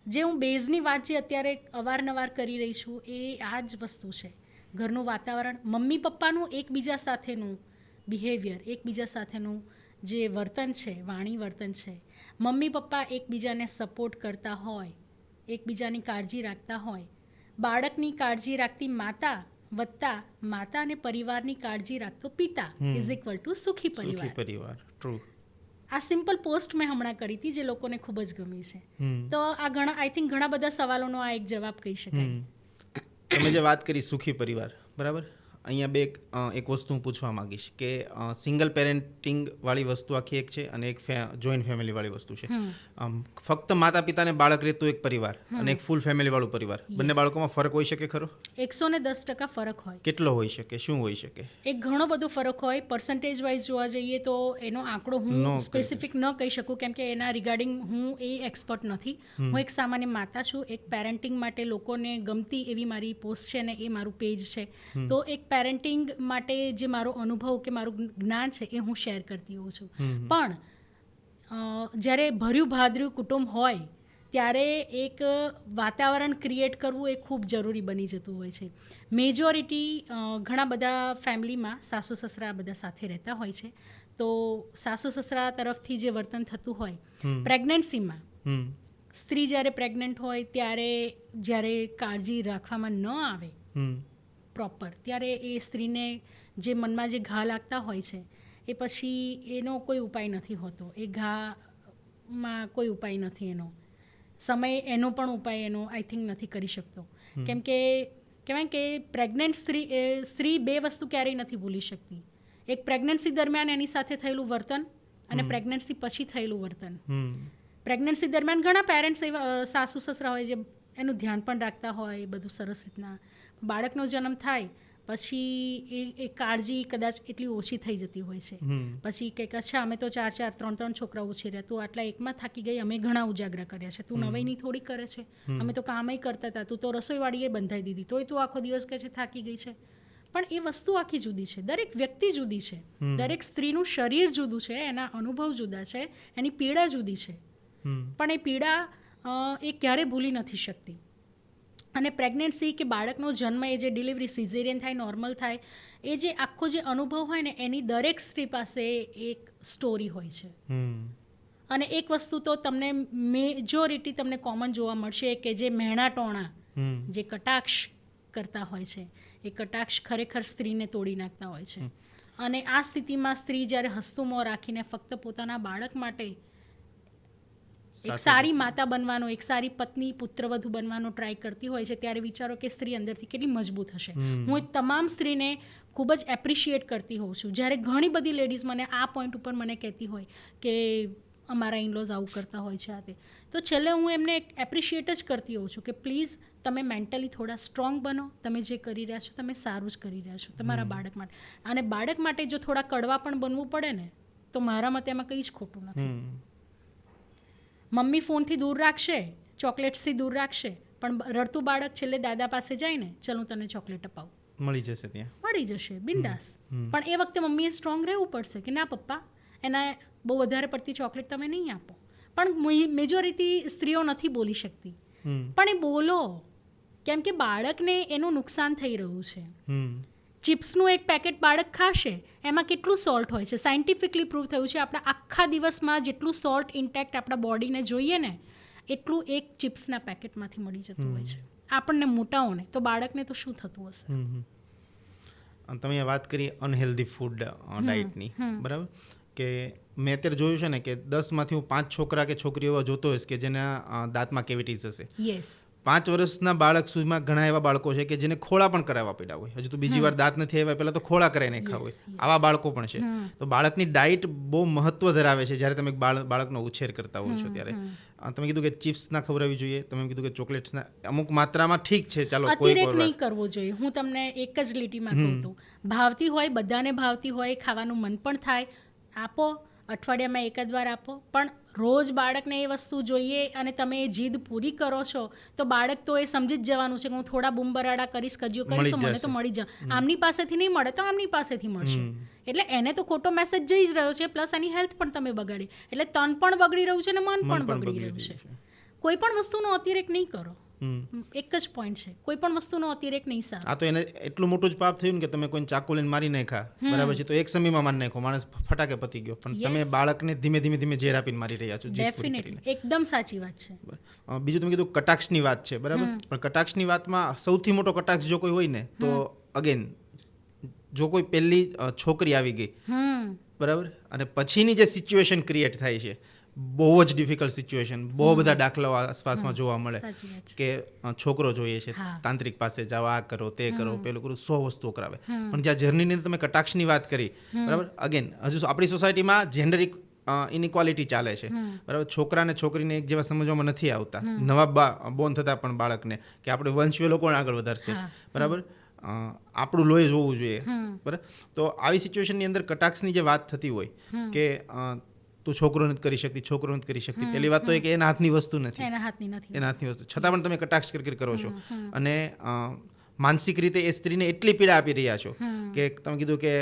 જે હું બેઝની વાત જે અત્યારે અવારનવાર કરી રહી છું એ આ જ વસ્તુ છે. ઘરનું વાતાવરણ, મમ્મી પપ્પાનું એકબીજા સાથેનું બિહેવિયર, એકબીજા સાથેનું જે વર્તન છે, વાણી વર્તન છે, મમ્મી પપ્પા એકબીજાને સપોર્ટ કરતા હોય એકબીજાની કાળજી રાખતા હોય, બાળકની કાળજી રાખતી માતા વત્તા માતા અને પરિવારની કાળજી રાખતો પિતા ઇઝ ઇક્વલ ટુ સુખી પરિવાર. પરિવાર ટ્રુ. આ સિમ્પલ પોસ્ટ મેં હમણાં કરી હતી જે લોકોને ખૂબ જ ગમી છે. તો આ ઘણા આઈ થિંક ઘણા બધા સવાલોનો આ એક જવાબ કહી શકાય. તમે જે વાત કરી સુખી પરિવાર, બરાબર, અહીંયા એક વસ્તુ હું પૂછવા માંગીશ કે સિંગલ પેરેન્ટિંગ વાળી વસ્તુ આખી એક છે અને એક જોઈન્ટ ફેમિલી વાળી વસ્તુ છે. ફક્ત માતા પિતાને બાળક રહેતું એક પરિવાર અને એક ફૂલ ફેમિલી વાળું પરિવાર, બંને બાળકોમાં ફરક હોઈ શકે ખરો? 110% ફરક હોય. કેટલો હોઈ શકે, શું હોઈ શકે? એક ઘણો બધો ફરક હોય. પર્સન્ટેજ વાઇઝ જોવા જઈએ તો એનો આંકડો હું સ્પેસિફિક ન કહી શકું કેમ કે એના રિગાર્ડિંગ હું એ એક્સપર્ટ નથી. હું એક સામાન્ય માતા છું. એક પેરેન્ટિંગ માટે લોકોને ગમતી એવી મારી પોસ્ટ છે ને એ મારું પેજ છે. તો એક પેરેન્ટિંગ માટે જે મારો અનુભવ કે મારું જ્ઞાન છે એ હું શેર કરતી હોઉં છું. પણ જ્યારે ભર્યું ભાદર્યું કુટુંબ હોય ત્યારે એક વાતાવરણ ક્રિએટ કરવું એ ખૂબ જરૂરી બની જતું હોય છે. મેજોરિટી ઘણા બધા ફેમિલીમાં સાસુ સસરા બધા સાથે રહેતા હોય છે. તો સાસુ સસરા તરફથી જે વર્તન થતું હોય પ્રેગ્નન્સીમાં, સ્ત્રી જ્યારે પ્રેગ્નન્ટ હોય ત્યારે જ્યારે કાળજી રાખવામાં ન આવે પ્રોપર, ત્યારે એ સ્ત્રીને જે મનમાં જે ઘા લાગતા હોય છે એ પછી એનો કોઈ ઉપાય નથી હોતો. એ ઘામાં કોઈ ઉપાય નથી એનો. સમય એનો પણ ઉપાય એનો આઈ થિંક નથી કરી શકતો. કેમ કે કહેવાય કે પ્રેગ્નન્ટ સ્ત્રી બે વસ્તુ ક્યારેય નથી ભૂલી શકતી. એક પ્રેગ્નન્સી દરમિયાન એની સાથે થયેલું વર્તન અને પ્રેગ્નન્સી પછી થયેલું વર્તન. પ્રેગ્નન્સી દરમિયાન ઘણા પેરેન્ટ્સ એવા સાસુ સસરા હોય જે એનું ધ્યાન પણ રાખતા હોય બધું સરસ રીતના. બાળકનો જન્મ થાય પછી એ કાળજી કદાચ એટલી ઓછી થઈ જતી હોય છે. પછી કંઈક અચ્છા અમે તો 3 છોકરા ઉછેર્યા, તું આટલા એકમાં થાકી ગઈ, અમે ઘણા ઉજાગરા કર્યા છે, તું નવાઈની થોડી કરે છે, અમે તો કામય કરતા હતા, તું તો રસોઈવાળીએ બંધાઈ દીધી તોય તું આખો દિવસ કહે છે થાકી ગઈ છે. પણ એ વસ્તુ આખી જુદી છે. દરેક વ્યક્તિ જુદી છે. દરેક સ્ત્રીનું શરીર જુદું છે, એના અનુભવ જુદા છે, એની પીડા જુદી છે. પણ એ પીડા એ ક્યારે ભૂલી નથી શકતી. અને પ્રેગ્નન્સી કે બાળકનો જન્મ, એ જે ડિલિવરી સિઝેરિયન થાય નોર્મલ થાય, એ જે આખો જે અનુભવ હોય ને એની દરેક સ્ત્રી પાસે એક સ્ટોરી હોય છે. અને એક વસ્તુ તો તમને મેજોરિટી તમને કોમન જોવા મળશે કે જે મહેણા ટોણા જે કટાક્ષ કરતા હોય છે એ કટાક્ષ ખરેખર સ્ત્રીને તોડી નાખતા હોય છે. અને આ સ્થિતિમાં સ્ત્રી જ્યારે હસતું મોં રાખીને ફક્ત પોતાના બાળક માટે એક સારી માતા બનવાનો, એક સારી પત્ની પુત્રવધુ બનવાનો ટ્રાય કરતી હોય છે ત્યારે વિચારો કે સ્ત્રી અંદરથી કેટલી મજબૂત હશે. હું એ તમામ સ્ત્રીને ખૂબ જ એપ્રિશિએટ કરતી હોઉં છું. જ્યારે ઘણી બધી લેડીઝ મને આ પોઈન્ટ ઉપર મને કહેતી હોય કે અમારા ઇનલોઝ આવું કરતા હોય છે આ તે, તો છેલ્લે હું એમને એપ્રિશિએટ જ કરતી હોઉં છું કે પ્લીઝ તમે મેન્ટલી થોડા સ્ટ્રોંગ બનો. તમે જે કરી રહ્યા છો તમે સારું જ કરી રહ્યા છો તમારા બાળક માટે. અને બાળક માટે જો થોડા કડવા પણ બનવું પડે ને તો મારા મતે એમાં કંઈ જ ખોટું નથી. મમ્મી ફોનથી દૂર રાખશે, ચોકલેટ્સથી દૂર રાખશે, પણ રડતું બાળક છેલ્લે દાદા પાસે જાય ને, ચલ હું તને ચોકલેટ અપાવું, મળી જશે, ત્યાં મળી જશે બિંદાસ. પણ એ વખતે મમ્મીએ સ્ટ્રોંગ રહેવું પડશે કે ના પપ્પા એના બહુ વધારે પડતી ચોકલેટ તમે નહીં આપો. પણ મેજોરિટી સ્ત્રીઓ નથી બોલી શકતી. પણ એ બોલો, કેમ કે બાળકને એનું નુકસાન થઈ રહ્યું છે. ચિપ્સનું એક પેકેટ બાળક ખાશે એમાં કેટલું સોલ્ટ હોય છે, સાયન્ટિફિકલી પ્રૂવ થયું છે. આપણા આખા દિવસમાં જેટલું સોલ્ટ ઇન્ટેક્ટ આપણા બોડીને જોઈએ ને એટલું એક ચિપ્સના પેકેટમાંથી મળી જતું હોય છે આપણને મોટાઓને. તો બાળકને તો શું થતું હશે. તમે વાત કરી અનહેલ્ધી ફૂડ ડાયટની, બરાબર, કે મેં અત્યારે જોયું છે ને કે 10માંથી હું 5 છોકરા કે છોકરીઓ એવા જોતો હોઈશ કે જેના દાંતમાં કેવિટીઝ હશે. યસ. 5 વર્ષના બાળક સુધીમાં ઘણા એવા બાળકો છે કે જેને ખોળા પણ કરાવવા પડ્યા હોય. હજુ તો બીજી વાર દાંત નથી આવ્યા, પહેલાં તો ખોળા કરાવીને ખાવા હોય. આવા બાળકો પણ છે. તો બાળકની ડાયટ બહુ મહત્વ ધરાવે છે જ્યારે તમે બાળકનો ઉછેર કરતા હો છો ત્યારે. તમે કીધું કે ચિપ્સ ના ખવડાવવી જોઈએ, તમે કીધું કે ચોકલેટ્સના અમુક માત્રામાં ઠીક છે, ચાલો કોઈ અતિરેક નહીં કરવો જોઈએ. હું તમને એક જ લીટીમાં કહું તો ભાવતી હોય, બધાને ભાવતી હોય, ખાવાનું મન પણ થાય, આપો. અઠવાડિયામાં એકાદ વાર આપો. પણ રોજ બાળકને એ વસ્તુ જોઈએ અને તમે એ જીદ પૂરી કરો છો તો બાળક તો એ સમજી જ જવાનું છે કે હું થોડા બૂમબરાડા કરીશ, કજિયો કરીશ તો મને તો મળી જાય. આમની પાસેથી નહીં મળે તો આમની પાસેથી મળશે. એટલે એને તો ખોટો મેસેજ જઈ જ રહ્યો છે, પ્લસ એની હેલ્થ પણ તમે બગાડી. એટલે તન પણ બગડી રહ્યું છે ને મન પણ બગડી રહ્યું છે. કોઈ પણ વસ્તુનો અતિરેક નહીં કરો. એક જ પોઈન્ટ છે, કોઈ પણ વસ્તુનો અતિરેક નહીં સારો. આ તો એને એટલું મોટું જ પાપ થયું ને કે તમે કોઈને ચાકુ લઈને મારી નાખ્યા, બરાબર છે, તો એક સમયમાં મારી નાખો, માણસ ફટાકે પતી ગયો, પણ તમે બાળકને ધીમે ધીમે ઝેર આપીને મારી રહ્યા છો. ડેફિનેટલી એકદમ સાચી વાત છે. બીજું તમે કીધું કટાક્ષની વાત છે, બરાબર, પણ કટાક્ષની વાતમાં સૌથી મોટો કટાક્ષ જો કોઈ હોય ને તો અગેન જો કોઈ પહેલી છોકરી આવી ગઈ, બરાબર, અને પછીની જે સિચ્યુએશન ક્રિએટ થાય છે, બહુ જ ડિફિકલ્ટ સિચ્યુએશન, બહુ બધા દાખલાઓ આસપાસમાં જોવા મળે કે છોકરો જોઈએ છે, તાંત્રિક પાસે જાઓ, આ કરો, તે કરો, પેલું કરો, 100 વસ્તુઓ કરાવે. પણ જ્યાં જર્નીની તમે કટાક્ષની વાત કરી, બરાબર, અગેન હજુ આપણી સોસાયટીમાં જેન્ડર ઇનઇક્વાલિટી ચાલે છે, બરાબર, છોકરા અને છોકરીને એક જેવા સમજવામાં નથી આવતા, નવા બોર્ન થતા પણ બાળકને કે આપણે વંશવેલો કોણ આગળ વધારશે, બરાબર, આપણું લોહી જોવું જોઈએ, બરાબર. તો આવી સિચ્યુએશનની અંદર કટાક્ષની જે વાત થતી હોય કે તું છોકરો નથી કરી શકતી, છોકરો નથી કરી શકતી, પહેલી વાત તો એ કે એના હાથની વસ્તુ નથી, એના હાથની વસ્તુ, છતાં પણ તમે કટાક્ષ કરો છો અને માનસિક રીતે એ સ્ત્રીને એટલી પીડા આપી રહ્યા છો કે તમે કીધું કે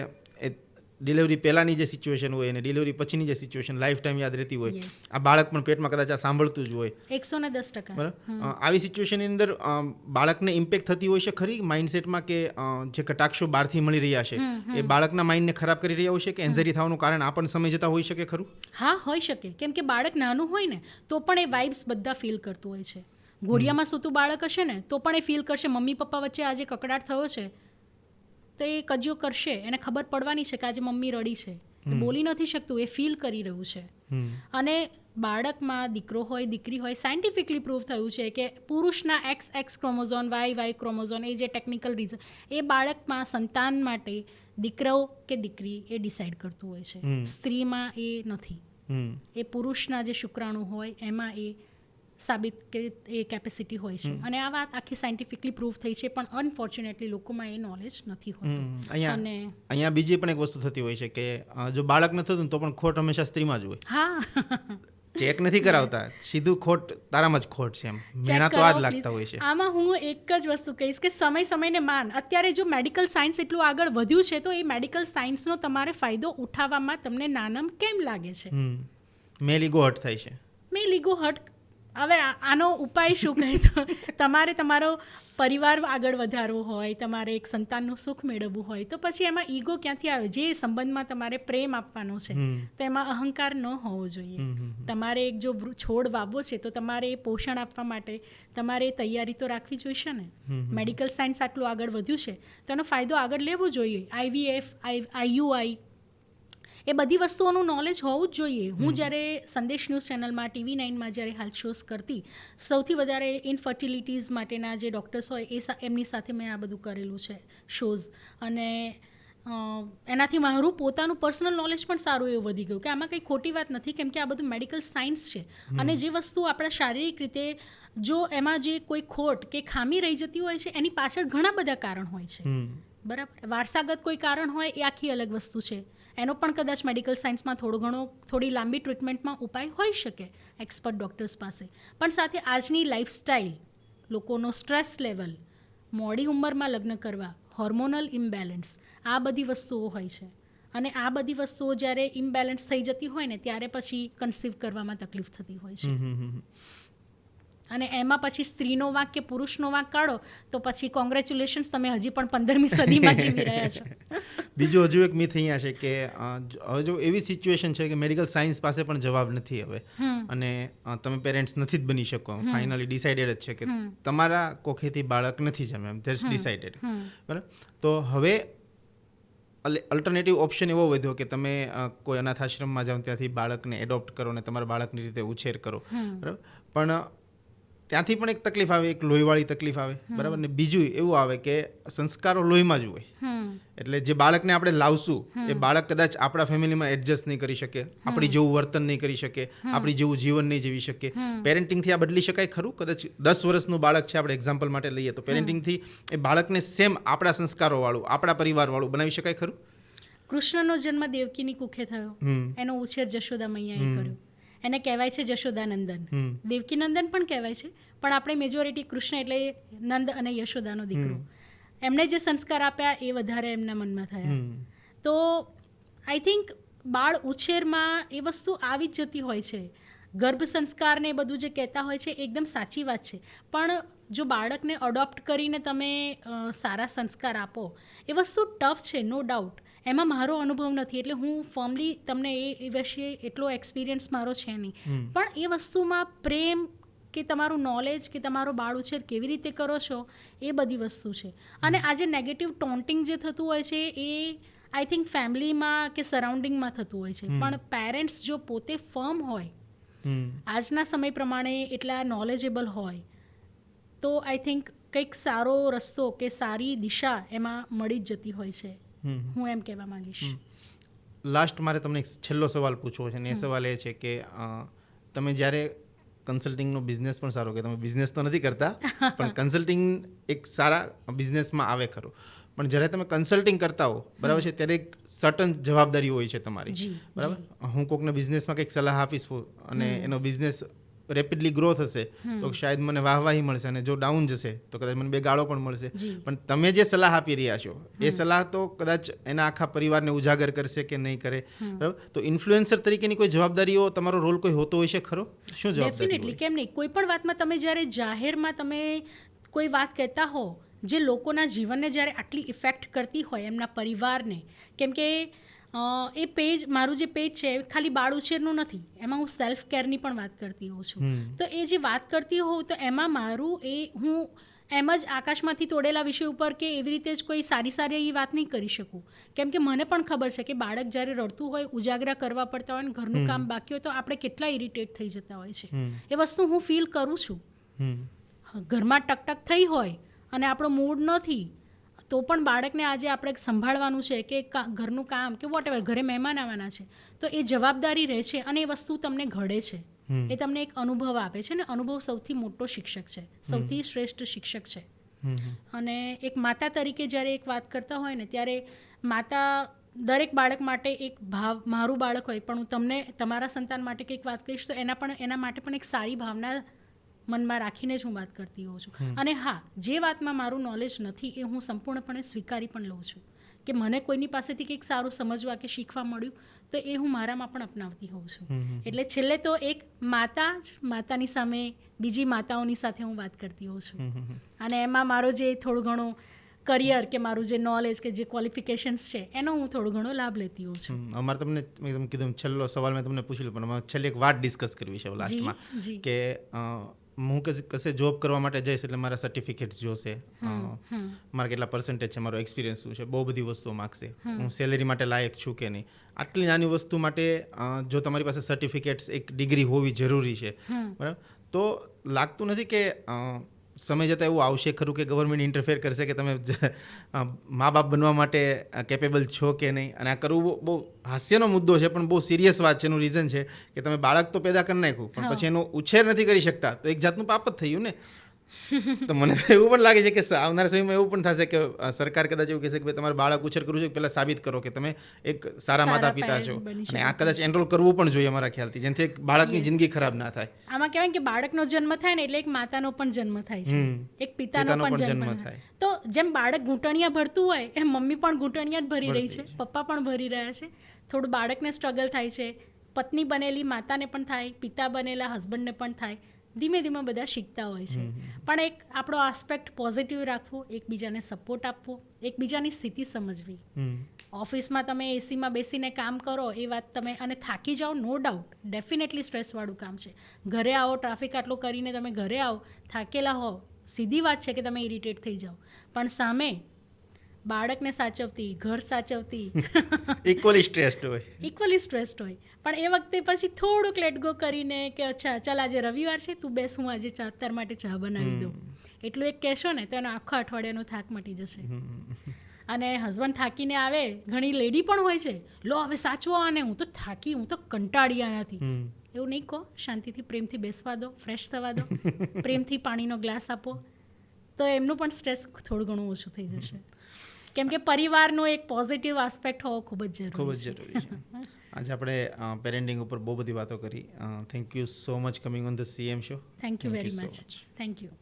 ડિલિવરી પહેલાંની જે સિચ્યુએશન હોય અને ડિલિવરી પછીની જે સિચ્યુએશન લાઈફ ટાઈમ યાદ રહેતી હોય, આ બાળક પણ પેટમાં કદાચ આ સાંભળતું જ હોય, 110%. બરાબર. આવી સિચ્યુએશનની અંદર બાળકને ઇમ્પેક્ટ થતી હોય છે ખરી માઇન્ડસેટમાં કે જે કટાક્ષો બહારથી મળી રહ્યા છે એ બાળકના માઇન્ડને ખરાબ કરી રહ્યા હોય છે કે એન્ઝાયટી થવાનું કારણ આ પણ સમય જતાં હોઈ શકે ખરું? હા, હોઈ શકે, કેમ કે બાળક નાનું હોય ને તો પણ એ વાઇબ્સ બધા ફીલ કરતું હોય છે. ઘોડિયામાં સૂતું બાળક હશે ને તો પણ એ ફીલ કરશે મમ્મી પપ્પા વચ્ચે આજે કકડાટ થયો છે, તો એ કજિયો કરશે, એને ખબર પડવાની છે કે આજે મમ્મી રડી છે, બોલી નથી શકતું, એ ફીલ કરી રહ્યું છે. અને બાળકમાં દીકરો હોય દીકરી હોય, સાયન્ટિફિકલી પ્રૂવ થયું છે કે પુરુષના XX ક્રોમોઝોન, Y ક્રોમોઝોન, એ જે ટેકનિકલ રીઝન, એ બાળકમાં સંતાન માટે દીકરો કે દીકરી એ ડિસાઇડ કરતું હોય છે. સ્ત્રીમાં એ નથી, એ પુરુષના જે શુક્રાણુ હોય એમાં એ સાબિત કે એ કેપેસિટી હોય છે. અને આ વાત આખી સાયન્ટિફિકલી પ્રૂવ થઈ છે, પણ અનફોર્ચ્યુનેટલી લોકોમાં એ નોલેજ નથી હોતું. અને અહીંયા બીજી પણ એક વસ્તુ થતી હોય છે કે જો બાળક નથી થતું તો પણ ખોટ હંમેશા સ્ત્રીમાં જ હોય. હા, ચેક નથી કરાવતા, સીધું ખોટ તારામાં જ ખોટ છે, એમ મેણા તો આ જ લાગતા હોય છે. આમાં હું એક જ વસ્તુ કહીશ કે સમયને માન. અત્યારે જો મેડિકલ સાયન્સ એટલું આગળ વધ્યું છે તો એ મેડિકલ સાયન્સનો તમારે ફાયદો ઉઠાવવામાં તમને નાનમ કેમ લાગે છે? મેલ ઈગો હર્ટ થાય છે. મેલ ઈગો હર્ટ. હવે આનો ઉપાય શું કહે તો તમારે તમારો પરિવાર આગળ વધારવો હોય, તમારે એક સંતાનનું સુખ મેળવવું હોય તો પછી એમાં ઈગો ક્યાંથી આવે? જે સંબંધમાં તમારે પ્રેમ આપવાનો છે તો એમાં અહંકાર ન હોવો જોઈએ. તમારે એક જો છોડ વાવવો છે તો તમારે એ પોષણ આપવા માટે તમારે એ તૈયારી તો રાખવી જોઈશે ને. મેડિકલ સાયન્સ આટલું આગળ વધ્યું છે તો એનો ફાયદો આગળ લેવો જોઈએ. IVF, IUI, એ બધી વસ્તુઓનું નોલેજ હોવું જ જોઈએ. હું જ્યારે સંદેશ ન્યૂઝ ચેનલમાં TV9માં જ્યારે હાલ શોઝ કરતી, સૌથી વધારે ઇનફર્ટિલિટીઝ માટેના જે ડૉક્ટર્સ હોય એમની સાથે મેં આ બધું કરેલું છે શોઝ. અને એનાથી મારું પોતાનું પર્સનલ નોલેજ પણ સારું એવું વધી ગયું કે આમાં કંઈ ખોટી વાત નથી, કેમ કે આ બધું મેડિકલ સાયન્સ છે. અને જે વસ્તુ આપણા શારીરિક રીતે જો એમાં જે કોઈ ખોટ કે ખામી રહી જતી હોય છે એની પાછળ ઘણા બધા કારણ હોય છે, બરાબર. વારસાગત કોઈ કારણ હોય એ આખી અલગ વસ્તુ છે, એનો પણ કદાચ મેડિકલ સાયન્સમાં થોડી લાંબી ટ્રીટમેન્ટમાં ઉપાય હોઈ શકે એક્સપર્ટ ડૉક્ટર્સ પાસે. પણ સાથે આજની લાઈફસ્ટાઈલ, લોકોનો સ્ટ્રેસ લેવલ, મોડી ઉંમરમાં લગ્ન કરવા, હોર્મોનલ ઇમ્બેલેન્સ, આ બધી વસ્તુઓ હોય છે. અને આ બધી વસ્તુઓ જ્યારે ઇમ્બેલેન્સ થઈ જતી હોય ને ત્યારે પછી કન્સીવ કરવામાં તકલીફ થતી હોય છે. અને એમાં પછી સ્ત્રીનો વાંક કે પુરુષનો વાંક કાઢો તો પછી કોંગ્રેચ્યુલેશન્સ, તમે હજી પણ 15મી સદીમાં જીવી રહ્યા છો. બીજું હજુ એક મિથ અહીંયા છે કે હવે જો એવી સિચ્યુએશન છે કે મેડિકલ સાયન્સ પાસે પણ જવાબ નથી હવે, અને તમે પેરેન્ટ્સ નથી જ બની શકો, ફાઇનલી ડિસાઇડેડ જ છે કે તમારા કોખેથી બાળક નથી જમે, એમ ધેટ્સ ડિસાઇડેડ, બરાબર. તો હવે અલ્ટરનેટિવ ઓપ્શન એવો વધ્યો કે તમે કોઈ અનાથ આશ્રમમાં જાઓ, ત્યાંથી બાળકને એડોપ્ટ કરો અને તમારા બાળકની રીતે ઉછેર કરો, બરાબર. પણ ત્યાંથી પણ એક તકલીફ આવે, એક લોહીવાળી તકલીફ આવે, બરાબર. ને બીજું એવું આવે કે સંસ્કારો લોહીમાં જ હોય, એટલે જે બાળકને આપણે લાવશું એ બાળક કદાચ આપણા ફેમિલીમાં એડજસ્ટ નહીં કરી શકે, આપણી જેવું વર્તન નહીં કરી શકે, આપણી જેવું જીવન નહીં જીવી શકે. પેરેન્ટિંગથી આ બદલી શકાય ખરું? કદાચ 10 વર્ષનું બાળક છે, આપણે એક્ઝામ્પલ માટે લઈએ તો પેરેન્ટિંગથી એ બાળકને સેમ આપણા સંસ્કારોવાળું, આપણા પરિવારવાળું બનાવી શકાય ખરું? કૃષ્ણનો જન્મ દેવકીની કુખે થયો, એનો ઉછેર જશોદા મૈયાએ કર્યો, એને કહેવાય છે જશોદાનંદન. દેવકીનંદન પણ કહેવાય છે, પણ આપણે મેજોરિટી કૃષ્ણ એટલે નંદ અને યશોદાનો દીકરો. એમણે જે સંસ્કાર આપ્યા એ વધારે એમના મનમાં થયા. તો આઈ થિંક બાળ ઉછેરમાં એ વસ્તુ આવી જ જતી હોય છે. ગર્ભ સંસ્કાર ને એ બધું જે કહેતા હોય છે એકદમ સાચી વાત છે, પણ જો બાળકને અડોપ્ટ કરીને તમે સારા સંસ્કાર આપો એ વસ્તુ ટફ છે, નો ડાઉટ. એમાં મારો અનુભવ નથી એટલે હું ફર્મલી તમને એ વિશે એટલો એક્સપિરિયન્સ મારો છે નહીં, પણ એ વસ્તુમાં પ્રેમ કે તમારું નોલેજ કે તમારો બાળ ઉછેર કેવી રીતે કરો છો એ બધી વસ્તુ છે. અને આજે નેગેટિવ ટોન્ટિંગ જે થતું હોય છે એ આઈ થિંક ફેમિલીમાં કે સરાઉન્ડિંગમાં થતું હોય છે, પણ પેરેન્ટ્સ જો પોતે ફર્મ હોય, આજના સમય પ્રમાણે એટલા નોલેજેબલ હોય, તો આઈ થિંક કંઈક સારો રસ્તો કે સારી દિશા એમાં મળી જ જતી હોય છે. હું એમ કહેવા માંગીશ. લાસ્ટ મારે તમને એક છેલ્લો સવાલ પૂછવો છે, અને એ સવાલ એ છે કે તમે જ્યારે કન્સલ્ટિંગનો બિઝનેસ પણ સારો, કે તમે બિઝનેસ તો નથી કરતા પણ કન્સલ્ટિંગ એક સારા બિઝનેસમાં આવે ખરું, પણ જ્યારે તમે કન્સલ્ટિંગ કરતા હો, બરાબર છે, ત્યારે એક સર્ટન જવાબદારી હોય છે તમારી, બરાબર. હું કોઈકને બિઝનેસમાં કંઈક સલાહ આપીશ અને એનો બિઝનેસ રેપિડલી ગ્રો થશે તો શાયદ મને વાહવાહી મળશે, અને જો ડાઉન જશે તો કદાચ મને 2 ગાળો પણ મળશે. પણ તમે જે સલાહ આપી રહ્યા છો એ સલાહ તો કદાચ એના આખા પરિવારને ઉજાગર કરશે કે નહીં કરે, બરાબર. તો ઇન્ફ્લુએન્સર તરીકેની કોઈ જવાબદારીઓ, તમારો રોલ કોઈ હોતો હોય છે ખરો? શું જવાબદારી? ડેફિનેટલી, કેમ નહીં. કોઈ પણ વાતમાં તમે જ્યારે જાહેરમાં તમે કોઈ વાત કહેતા હો જે લોકોના જીવનને જ્યારે આટલી ઇફેક્ટ કરતી હોય, એમના પરિવારને, કેમ કે એ પેજ, મારું જે પેજ છે ખાલી બાળ ઉછેરનું નથી, એમાં હું સેલ્ફ કેરની પણ વાત કરતી હોઉં છું. તો એ જે વાત કરતી હોઉં તો એમાં મારું હું એમ જ આકાશમાંથી તોડેલા વિષય ઉપર કે એવી રીતે જ કોઈ સારી એવી વાત નહીં કરી શકું, કેમ કે મને પણ ખબર છે કે બાળક જ્યારે રડતું હોય, ઉજાગરા કરવા પડતા હોય, ઘરનું કામ બાકી હોય તો આપણે કેટલા ઇરિટેટ થઈ જતા હોય છે. એ વસ્તુ હું ફીલ કરું છું. ઘરમાં ટકટક થઈ હોય અને આપણો મૂડ નથી તો પણ બાળકને આજે આપણે સંભાળવાનું છે કે ઘરનું કામ કે વોટ એવર, ઘરે મહેમાન આવવાના છે, તો એ જવાબદારી રહે છે અને એ વસ્તુ તમને ઘડે છે, એ તમને એક અનુભવ આપે છે, ને અનુભવ સૌથી મોટો શિક્ષક છે, સૌથી શ્રેષ્ઠ શિક્ષક છે. અને એક માતા તરીકે જ્યારે એક વાત કરતા હોય ને, ત્યારે માતા દરેક બાળક માટે એક ભાવ, મારું બાળક હોય પણ હું તમને તમારા સંતાન માટે કંઈક વાત કહીશ તો એના માટે પણ એક સારી ભાવના મનમાં રાખીને જ હું વાત કરતી હોઉં છું. અને હા, જે વાતમાં મારું નોલેજ નથી એ હું સંપૂર્ણપણે સ્વીકારી પણ લઉં છું કે મને કોઈની પાસેથી કંઈક સારું સમજવા કે શીખવા મળ્યું તો એ હું મારામાં પણ અપનાવતી હોઉં છું. એટલે છેલ્લે તો એક માતા જ માતાની સામે બીજી માતાઓની સાથે હું વાત કરતી હોઉં છું, અને એમાં મારો જે થોડું ઘણું કરિયર કે મારું જે નોલેજ કે જે ક્વોલિફિકેશન્સ છે એનો હું થોડો ઘણો લાભ લેતી હોઉં છું. અમારે તમને મેં કીધું છેલ્લો સવાલ મેં તમને પૂછ્યું, પણ અમારે છેલ્લે એક વાત ડિસ્કસ કરવી છે લાસ્ટમાં, કે હું કશે જોબ કરવા માટે જઈશ એટલે મારા સર્ટિફિકેટ્સ જોશે, મારા કેટલા પર્સન્ટેજ છે, મારો એક્સપિરિયન્સ શું છે, બહુ બધી વસ્તુઓ માગશે, હું સેલેરી માટે લાયક છું કે નહીં. આટલી નાની વસ્તુ માટે જો તમારી પાસે સર્ટિફિકેટ્સ, એક ડિગ્રી હોવી જરૂરી છે, બરાબર, તો લાગતું નથી કે સમય જતાં એવું આવશે ખરું કે ગવર્મેન્ટ ઇન્ટરફેર કરશે કે તમે મા બાપ બનવા માટે કેપેબલ છો કે નહીં? અને આ કરવું બહુ હાસ્યનો મુદ્દો છે પણ બહુ સિરિયસ વાત છે. એનું રીઝન છે કે તમે બાળક તો પેદા કરી નાખ્યું પણ પછી એનો ઉછેર નથી કરી શકતા, તો એક જાતનું પાપ જ થયું ને. તો મને તો એવું પણ લાગે છે કે આવનારા સમયમાં એવું પણ થશે કે સરકાર કદાચ એવું કહેશે કે ભાઈ તમારે બાળક ઉછેર કરવું છે, પહેલાં સાબિત કરો કે તમે એક સારા માતા પિતા છો, અને આ કદાચ એનરોલ કરવું પણ જોઈએ મારા ખ્યાલથી, જેનાથી એક બાળકની જિંદગી ખરાબ ના થાય. આમાં કહેવાય કે બાળકનો જન્મ થાય ને એટલે એક માતાનો પણ જન્મ થાય છે, એક પિતાનો પણ જન્મ થાય. તો જેમ બાળક ઘૂંટણિયા ભરતું હોય એમ મમ્મી પણ ઘૂંટણિયા જ ભરી રહી છે, પપ્પા પણ ભરી રહ્યા છે. થોડું બાળકને સ્ટ્રગલ થાય છે, પત્ની બનેલી માતાને પણ થાય, પિતા બનેલા હસબન્ડને પણ થાય. ધીમે ધીમે બધા શીખતા હોય છે, પણ એક આપણો આસ્પેક્ટ પોઝિટિવ રાખવો, એકબીજાને સપોર્ટ આપવો, એકબીજાની સ્થિતિ સમજવી. ઓફિસમાં તમે એસીમાં બેસીને કામ કરો એ વાત તમે, અને થાકી જાઓ, નો ડાઉટ, ડેફિનેટલી સ્ટ્રેસવાળું કામ છે. ઘરે આવો, ટ્રાફિક આટલો કરીને તમે ઘરે આવો, થાકેલા હો, સીધી વાત છે કે તમે ઇરિટેટ થઈ જાઓ, પણ સામે બાળકને સાચવતી, ઘર સાચવતી, ઇક્વલી સ્ટ્રેસ્ડ હોય. પણ એ વખતે પછી થોડુંક લેટ ગો કરીને કે અચ્છા ચાલ આજે રવિવાર છે, તું બેસ, હું આજે તાર માટે ચા બનાવી દઉં, એટલું એક કહેશો ને તો એનો આખો અઠવાડિયાનો થાક મટી જશે. અને હસબન્ડ થાકીને આવે, ઘણી લેડી પણ હોય છે, લો હવે સાચવો આને, હું તો થાકી, હું તો કંટાળી આનાથી. એવું નહીં કહો, શાંતિથી પ્રેમથી બેસવા દો, ફ્રેશ થવા દો, પ્રેમથી પાણીનો ગ્લાસ આપો, તો એમનું પણ સ્ટ્રેસ થોડું ઘણું ઓછું થઈ જશે. કેમ કે પરિવારનો એક પોઝિટિવ આસ્પેક્ટ હોવો ખૂબ જ જરૂરી છે. આજે આપણે પેરેન્ટિંગ ઉપર બહુ બધી વાતો કરી. Thank you so much coming on the CM show. Thank you very much. Thank you.